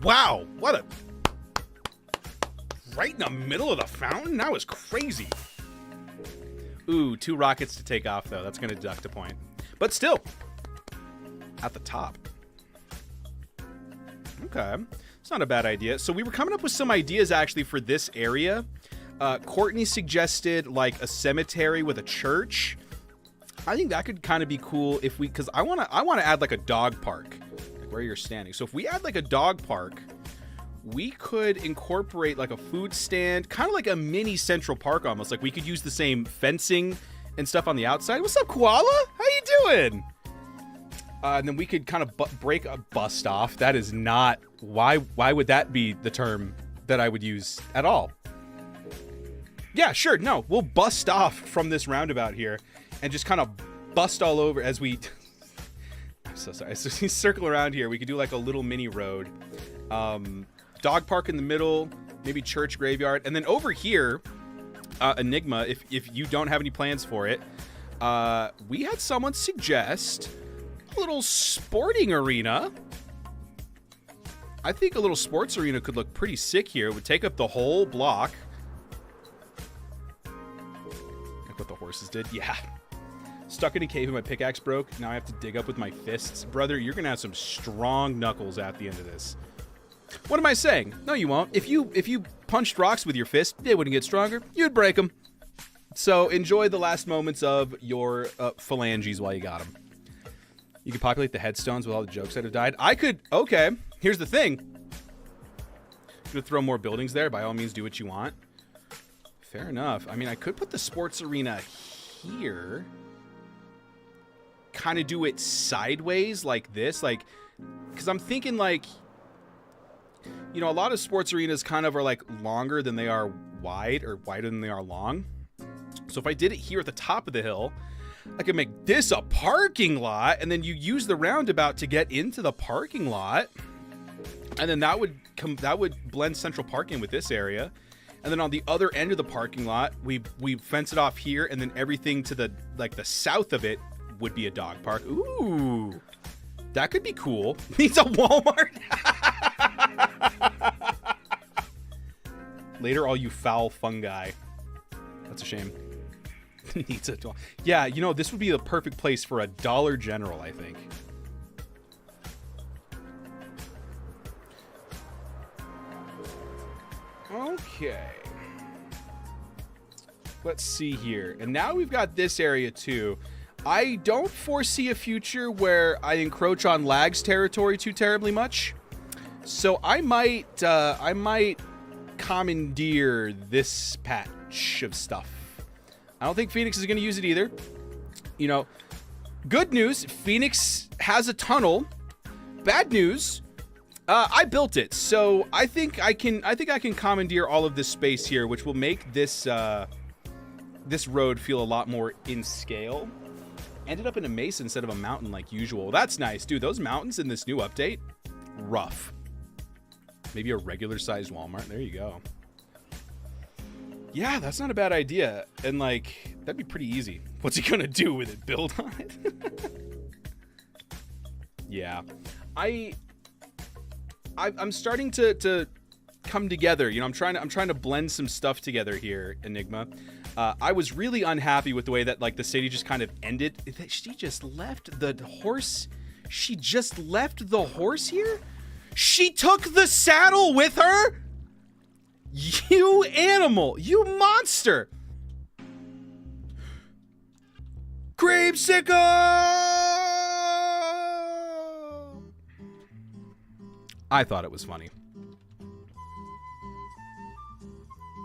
Wow! What a... Right in the middle of the fountain? That was crazy. Ooh, 2 rockets to take off, though. That's going to deduct a point. But still. At the top. Okay. It's not a bad idea. So we were coming up with some ideas, actually, for this area. Courtney suggested like a cemetery with a church. I think that could kind of be cool if we, because I want to add like a dog park, like where you're standing. So if we add like a dog park, we could incorporate like a food stand, kind of like a mini Central Park almost. Like we could use the same fencing and stuff on the outside. What's up, Koala? How you doing? And then we could kind of break a bust off. That is not, why would that be the term that I would use at all? Yeah, sure. No, we'll bust off from this roundabout here and just kind of bust all over as we... I'm so sorry. So we circle around here. We could do like a little mini road dog park in the middle, maybe church graveyard. And then over here, Enigma, if you don't have any plans for it, we had someone suggest a little sporting arena. I think a little sports arena could look pretty sick here. It would take up the whole block. Like what the horses did. Yeah. Stuck in a cave and my pickaxe broke. Now I have to dig up with my fists. Brother, you're going to have some strong knuckles at the end of this. What am I saying? No, you won't. If you punched rocks with your fist, they wouldn't get stronger. You'd break them. So enjoy the last moments of your phalanges while you got them. You can populate the headstones with all the jokes that have died. I could... Okay, here's the thing. I'm going to throw more buildings there. By all means, do what you want. Fair enough. I mean, I could put the sports arena here. Kind of do it sideways like this. Like, because I'm thinking like... You know, a lot of sports arenas kind of are like longer than they are wide, or wider than they are long. So if I did it here at the top of the hill, I could make this a parking lot, and then you use the roundabout to get into the parking lot. And then that would blend central parking with this area. And then on the other end of the parking lot, we fence it off here, and then everything to the south of it would be a dog park. Ooh. That could be cool. Needs a Walmart. Later, all you foul fungi. That's a shame. Needs a doll. Yeah, you know, this would be the perfect place for a Dollar General, I think. Okay. Let's see here. And now we've got this area too. I don't foresee a future where I encroach on Lag's territory too terribly much. So I might commandeer this patch of stuff. I don't think Phoenix is going to use it either. You know, good news, Phoenix has a tunnel. Bad news, I built it. So I think I can commandeer all of this space here, which will make this this road feel a lot more in scale. Ended up in a mesa instead of a mountain like usual. That's nice, dude. Those mountains in this new update, rough. Maybe a regular sized Walmart. There you go. Yeah, that's not a bad idea. And like, that'd be pretty easy. What's he gonna do with it? Build on it? Yeah. I'm starting to come together. You know, I'm trying to blend some stuff together here, Enigma. I was really unhappy with the way that like the city just kind of ended. She just left the horse. She just left the horse here? She took the saddle with her? You animal! You monster! Creepsicle! I thought it was funny.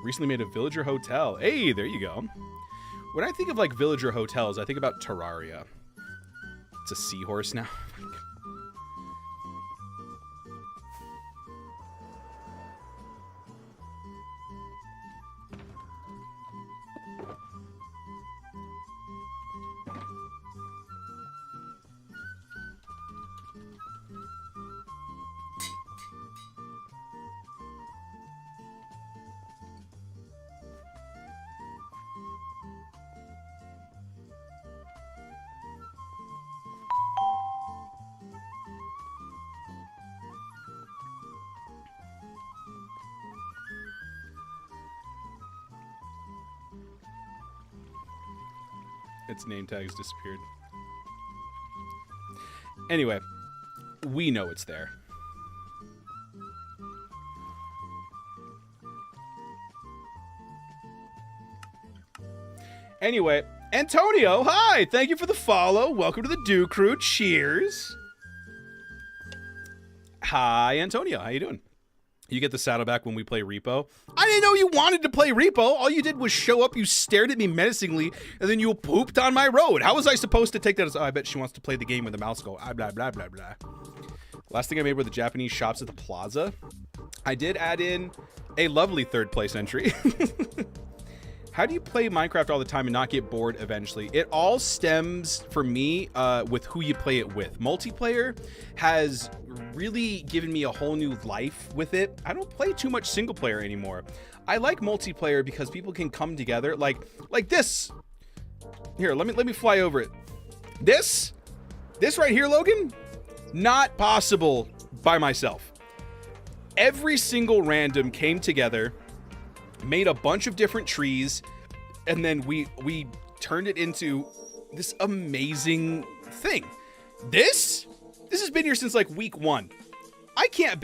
Recently made a villager hotel. Hey, there you go. When I think of like villager hotels, I think about Terraria. It's a seahorse now. Its name tags disappeared. Anyway, we know it's there. Anyway, Antonio, hi! Thank you for the follow. Welcome to the Do Crew. Cheers. Hi, Antonio. How you doing? You get the saddle back when we play Repo. I didn't know you wanted to play Repo. All you did was show up, you stared at me menacingly, and then you pooped on my road. How was I supposed to take that as, oh, I bet she wants to play the game with the mouse go, blah, blah, blah, blah. Last thing I made were the Japanese shops at the plaza. I did add in a lovely third place entry. How do you play Minecraft all the time and not get bored eventually? It all stems, for me, with who you play it with. Multiplayer has really given me a whole new life with it. I don't play too much single player anymore. I like multiplayer because people can come together like this. Here, let me fly over it. This right here, Logan, not possible by myself. Every single random came together, made a bunch of different trees, and then we turned it into this amazing thing. This has been here since like week 1. I can't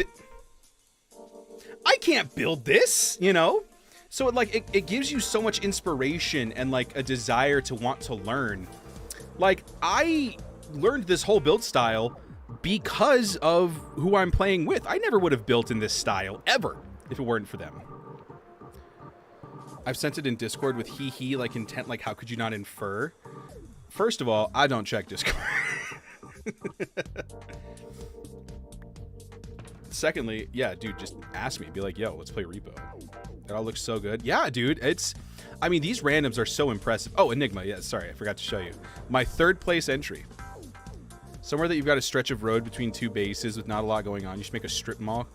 build this, you know? So it gives you so much inspiration and like a desire to want to learn. Like, I learned this whole build style because of who I'm playing with. I never would have built in this style ever if it weren't for them. I've sent it in Discord with hee like intent, like how could you not infer? First of all, I don't check Discord. Secondly, yeah, dude, just ask me. Be like, yo, let's play repo. It all looks so good. Yeah, dude, I mean, these randoms are so impressive. Oh, Enigma, yeah, sorry, I forgot to show you. My 3rd place entry. Somewhere that you've got a stretch of road between 2 bases with not a lot going on. You should make a strip mall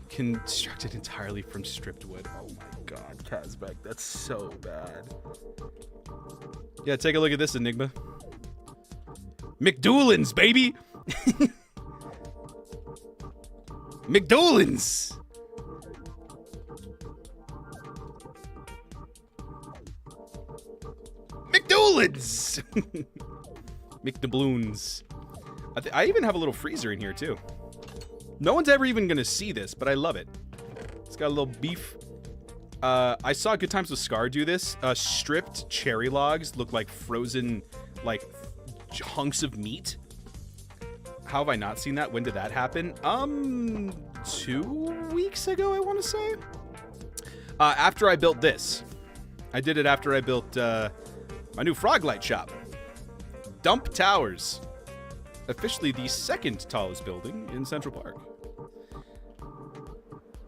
constructed entirely from stripped wood. Oh my god, Kazbek, that's so bad. Yeah, take a look at this, Enigma. McDoulan's, baby! McDoulan's! McDoulan's! McDoubloons. I even have a little freezer in here too. No one's ever even gonna see this, but I love it. It's got a little beef. I saw Good Times with Scar do this. Stripped cherry logs look like frozen, like hunks of meat. How have I not seen that? When did that happen? 2 weeks ago, I want to say. After I built this. I did it after I built my new frog light shop. Dump Towers. Officially the 2nd tallest building in Central Park.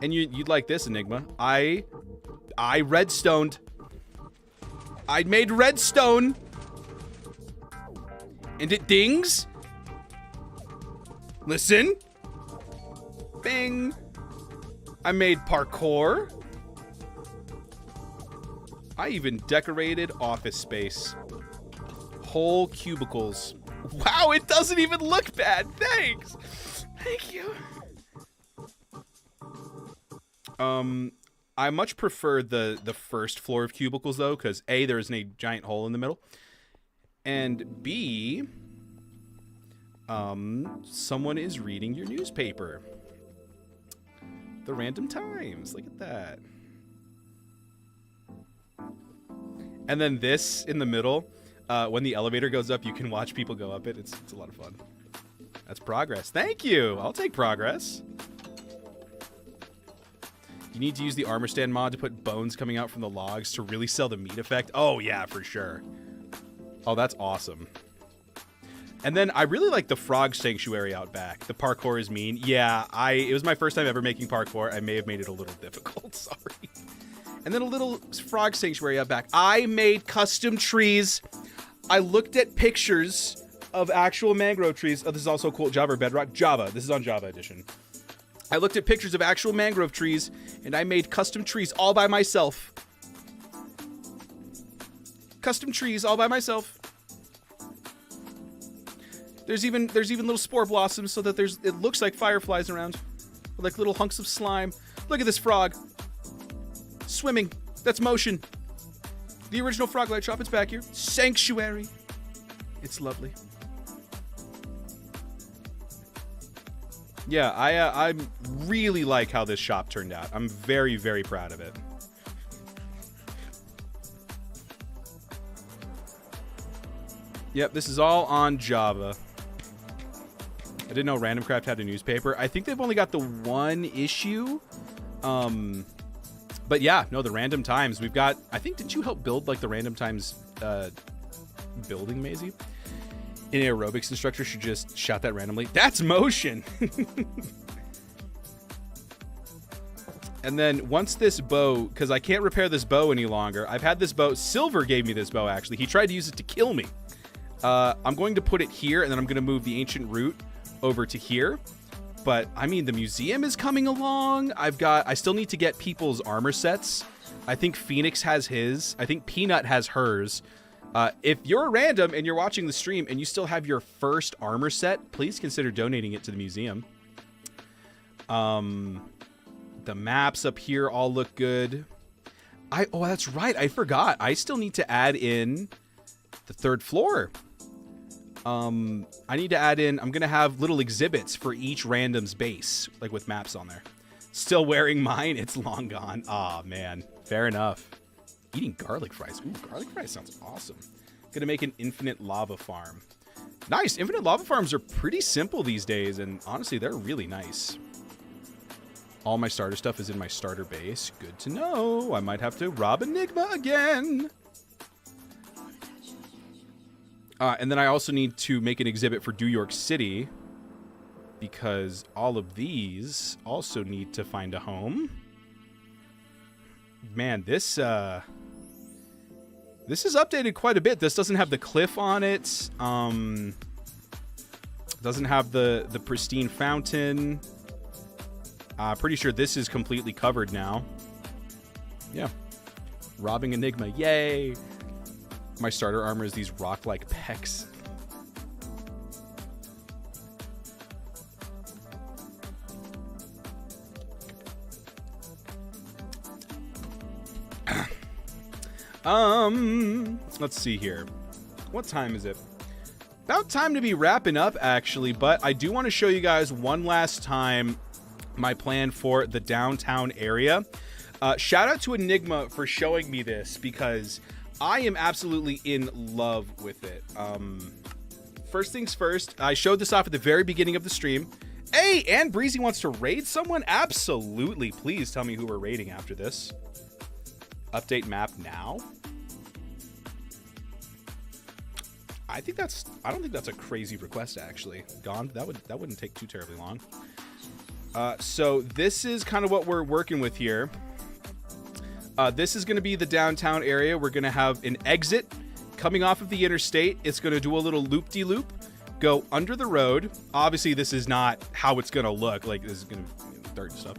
And you'd like this, Enigma. I redstoned. I made redstone. And it dings. Listen. Bing. I made parkour. I even decorated office space. Whole cubicles. Wow, it doesn't even look bad. Thanks. Thank you. I much prefer the 1st floor of cubicles though, because A, there isn't a giant hole in the middle. And B, someone is reading your newspaper. The Random Times. Look at that. And then this in the middle. When the elevator goes up, you can watch people go up it. It's a lot of fun. That's progress. Thank you. I'll take progress. You need to use the armor stand mod to put bones coming out from the logs to really sell the meat effect. Oh, yeah, for sure. Oh, that's awesome. And then I really like the frog sanctuary out back. The parkour is mean. Yeah, it was my first time ever making parkour. I may have made it a little difficult. Sorry. And then a little frog sanctuary out back. I made custom trees. I looked at pictures of actual mangrove trees. Oh, this is also cool. Java or Bedrock? Java. This is on Java edition. I looked at pictures of actual mangrove trees, and I made custom trees all by myself. Custom trees all by myself. There's even little spore blossoms so that it looks like fireflies around. Like little hunks of slime. Look at this frog. Swimming. That's motion. The original Froglight shop, it's back here. Sanctuary. It's lovely. Yeah, I really like how this shop turned out. I'm very, very proud of it. Yep, this is all on Java. I didn't know Randomcraft had a newspaper. I think they've only got the 1 issue. But yeah, no, the Random Times. We've got, I think, didn't you help build like the Random Times building, Maisie? An aerobics instructor should just shout that randomly. That's motion. And then once this bow, because I can't repair this bow any longer, I've had this bow. Silver gave me this bow, actually. He tried to use it to kill me. I'm going to put it here, and then I'm going to move the ancient root over to here. But, I mean, the museum is coming along. I still need to get people's armor sets. I think Phoenix has his. I think Peanut has hers. If you're a random and you're watching the stream and you still have your first armor set, please consider donating it to the museum. The maps up here all look good. Oh, that's right. I forgot. I still need to add in the 3rd floor. I need to add in, I'm going to have little exhibits for each random's base, like with maps on there. Still wearing mine. It's long gone. Aw, man. Fair enough. Eating garlic fries. Ooh, garlic fries sounds awesome. Gonna make an infinite lava farm. Nice. Infinite lava farms are pretty simple these days, and honestly, they're really nice. All my starter stuff is in my starter base. Good to know. I might have to rob Enigma again. And then I also need to make an exhibit for New York City, because all of these also need to find a home. Man, this is updated quite a bit. This doesn't have the cliff on it. Doesn't have the pristine fountain. Pretty sure this is completely covered now. Yeah. Robbing Enigma. Yay. My starter armor is these rock-like pecs. Let's see here. What time is it? About time to be wrapping up, actually, but I do want to show you guys one last time my plan for the downtown area. Shout out to Enigma for showing me this, because I am absolutely in love with it. First things first, I showed this off at the very beginning of the stream. Hey, and Breezy wants to raid someone? Absolutely. Please tell me who we're raiding after this. Update map now. I don't think that's a crazy request, actually. Gone. That wouldn't take too terribly long. So this is kind of what we're working with here. This is going to be the downtown area. We're going to have an exit coming off of the interstate. It's going to do a little loop-de-loop, go under the road. Obviously, this is not how it's going to look. Like, this is going to dirt and stuff.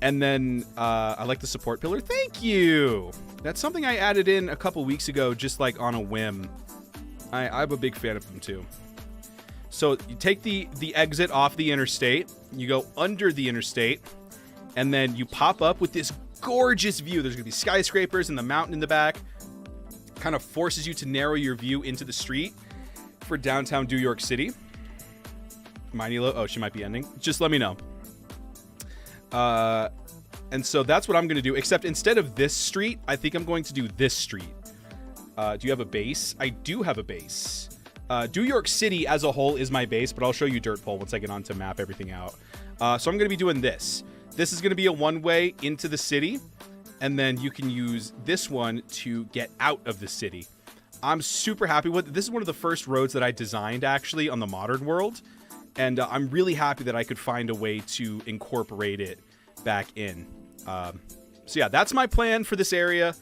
And then I like the support pillar. Thank you. That's something I added in a couple weeks ago, just like on a whim. I'm a big fan of them too. So you take the exit off the interstate, you go under the interstate, and then you pop up with this gorgeous view. There's gonna be skyscrapers and the mountain in the back. Kind of forces you to narrow your view into the street for downtown New York City. Miney-Lo, oh, she might be ending. Just let me know. And so that's what I'm gonna do, except instead of this street, I think I'm going to do this street. Do you have a base? I do have a base. New York City as a whole is my base, but I'll show you Dirtpole once I get on to map everything out. So I'm going to be doing this. This is going to be a one-way into the city, and then you can use this one to get out of the city. I'm super happy with it. This is one of the first roads that I designed, actually, on the modern world, and I'm really happy that I could find a way to incorporate it back in. So yeah, that's my plan for this area.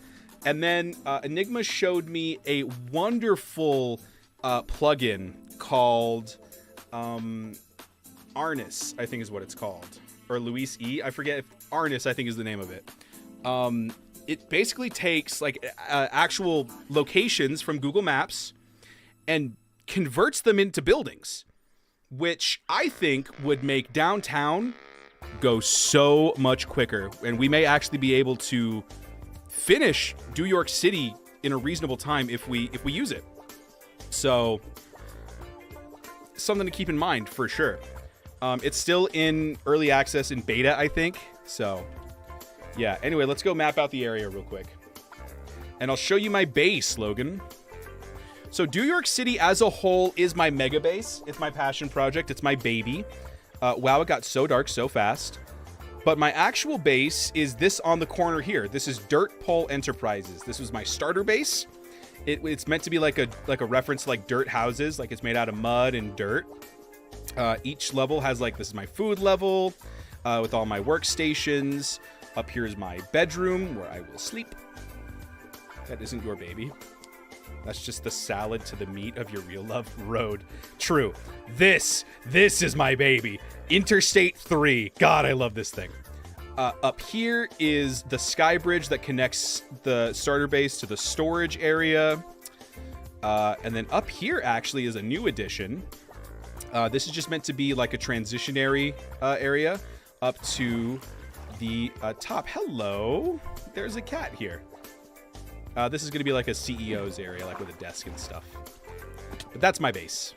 And then Enigma showed me a wonderful plugin called Arnis, I think is what it's called. Or Luis E. I forget if Arnis, I think, is the name of it. It basically takes like actual locations from Google Maps and converts them into buildings, which I think would make downtown go so much quicker. And we may actually be able to finish New York City in a reasonable time if we use it. So something to keep in mind for sure. It's still in early access in beta, I think. So yeah, anyway, let's go map out the area real quick. And I'll show you my base, Logan. So New York City as a whole is my mega base. It's my passion project. It's my baby. Wow, it got so dark so fast. But my actual base is this on the corner here. This is Dirtpole Enterprises. This was my starter base. It's meant to be like a reference to like dirt houses, like it's made out of mud and dirt. Each level has like, this is my food level with all my workstations. Up here is my bedroom where I will sleep. That isn't your baby. That's just the salad to the meat of your real love road. True. This is my baby. Interstate 3. God, I love this thing. Up here is the sky bridge that connects the starter base to the storage area. And then up here actually is a new addition. This is just meant to be like a transitionary area up to the top. Hello. There's a cat here. This is going to be like a CEO's area, like with a desk and stuff. But that's my base.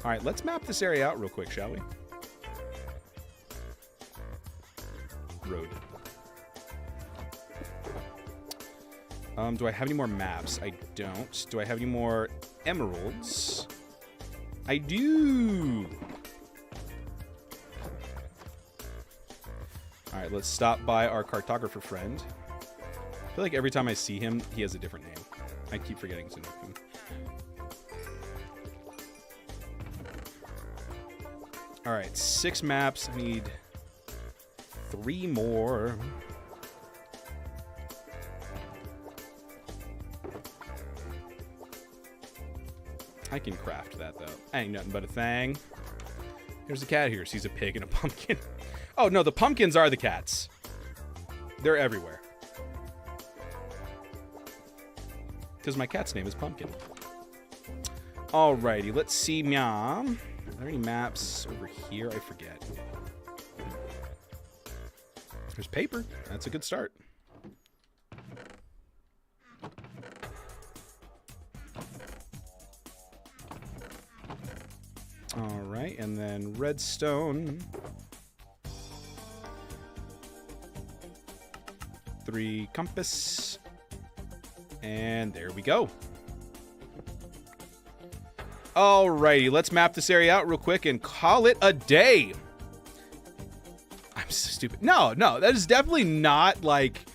All right, let's map this area out real quick, shall we? Road. Do I have any more maps? I don't. Do I have any more emeralds? I do. All right, let's stop by our cartographer friend. I feel like every time I see him, he has a different name. I keep forgetting to know him. All right, 6 maps. I need 3 more. I can craft that, though. Ain't nothing but a thing. There's a cat here. Sees a pig and a pumpkin. Oh, no, the pumpkins are the cats. They're everywhere. Because my cat's name is Pumpkin. Alrighty, let's see. Meow. Are there any maps over here? I forget. There's paper. That's a good start. Alright, and then redstone. 3 compass. And there we go. Alrighty, let's map this area out real quick and call it a day. I'm so stupid. No, that is definitely not like...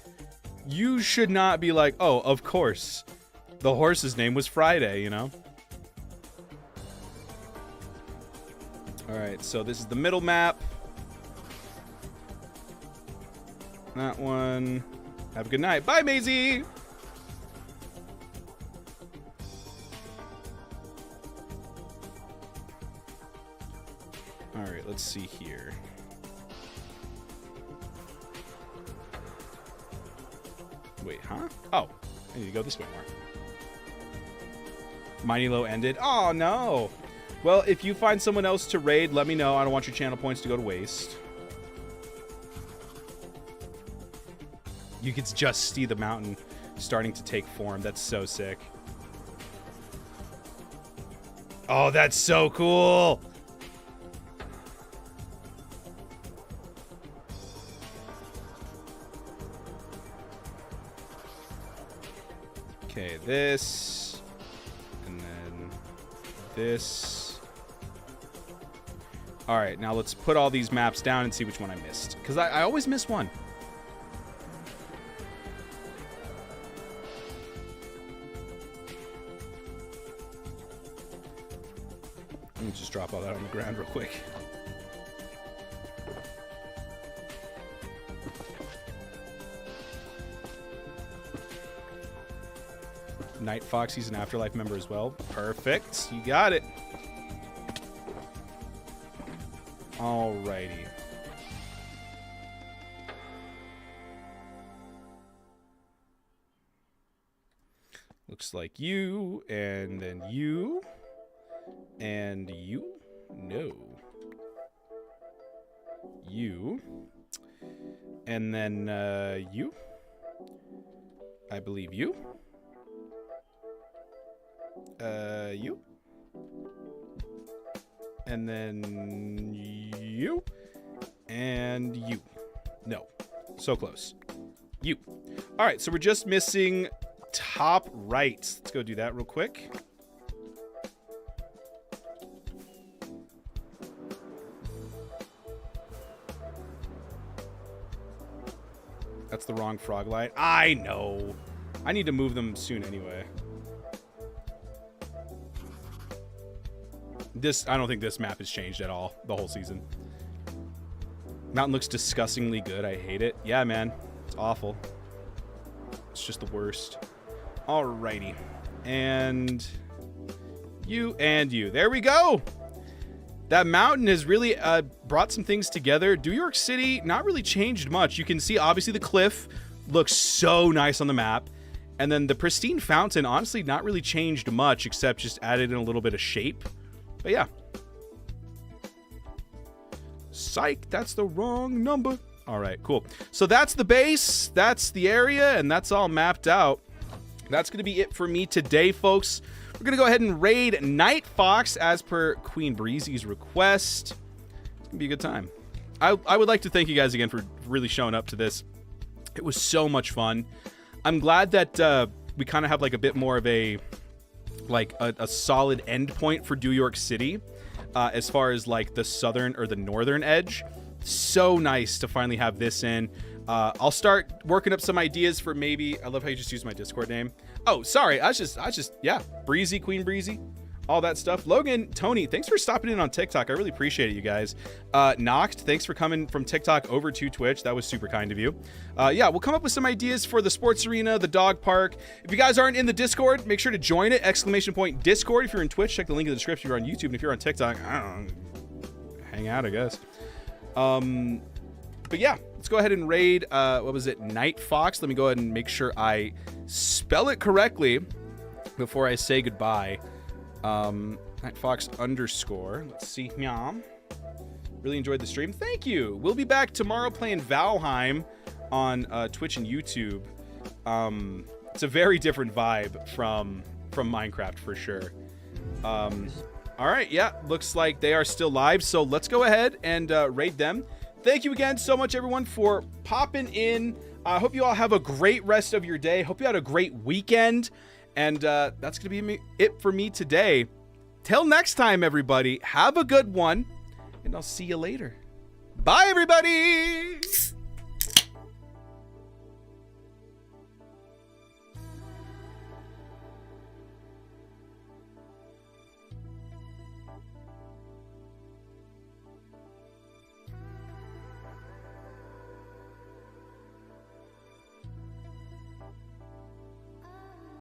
You should not be like, oh, of course. The horse's name was Friday, you know? Alright, so this is the middle map. That one. Have a good night. Bye, Maisie! Alright, let's see here. Wait, huh? Oh, I need to go this way more. Mighty Low ended. Oh, no! Well, if you find someone else to raid, let me know. I don't want your channel points to go to waste. You can just see the mountain starting to take form. That's so sick. Oh, that's so cool! Okay, this, and then this. All right, now let's put all these maps down and see which one I missed. Because I always miss one. Let me just drop all that on the ground real quick. Night Fox, he's an Afterlife member as well. Perfect. You got it. Alrighty. Looks like you, and then you, and you. No. You. And then you. I believe you. You. And then you. And you. No. So close. You. All right, so we're just missing top right. Let's go do that real quick. That's the wrong frog light. I know. I need to move them soon anyway. I don't think this map has changed at all the whole season. Mountain looks disgustingly good. I hate it. Yeah, man. It's awful. It's just the worst. Alrighty. And you and you. There we go. That mountain has really brought some things together. New York City, not really changed much. You can see, obviously, the cliff looks so nice on the map. And then the pristine fountain, honestly, not really changed much, except just added in a little bit of shape. But yeah. Psych, that's the wrong number. All right, cool. So that's the base, that's the area, and that's all mapped out. That's going to be it for me today, folks. We're going to go ahead and raid Night Fox as per Queen Breezy's request. It's going to be a good time. I would like to thank you guys again for really showing up to this. It was so much fun. I'm glad that we kind of have like a bit more of a solid end point for New York City as far as like the southern or the northern edge. So nice to finally have this in. I'll start working up some ideas for maybe, I love how you just used my Discord name. Oh, sorry. I just, yeah. Breezy, Queen Breezy, all that stuff. Logan, Tony, thanks for stopping in on TikTok. I really appreciate it, you guys. Noct, thanks for coming from TikTok over to Twitch. That was super kind of you. Yeah, we'll come up with some ideas for the sports arena, the dog park. If you guys aren't in the Discord, make sure to join it. !Discord. If you're in Twitch, check the link in the description. If you're on YouTube, and if you're on TikTok, I don't know, hang out, I guess. But yeah, let's go ahead and raid, what was it? Night Fox. Let me go ahead and make sure I spell it correctly before I say goodbye. Night Fox _. Let's see. Meow. Really enjoyed the stream. Thank you. We'll be back tomorrow playing Valheim on Twitch and YouTube. It's a very different vibe from Minecraft for sure. All right. Yeah, looks like they are still live. So let's go ahead and raid them. Thank you again so much, everyone, for popping in. I hope you all have a great rest of your day. Hope you had a great weekend. And that's going to be it for me today. Till next time, everybody, have a good one. And I'll see you later. Bye, everybody.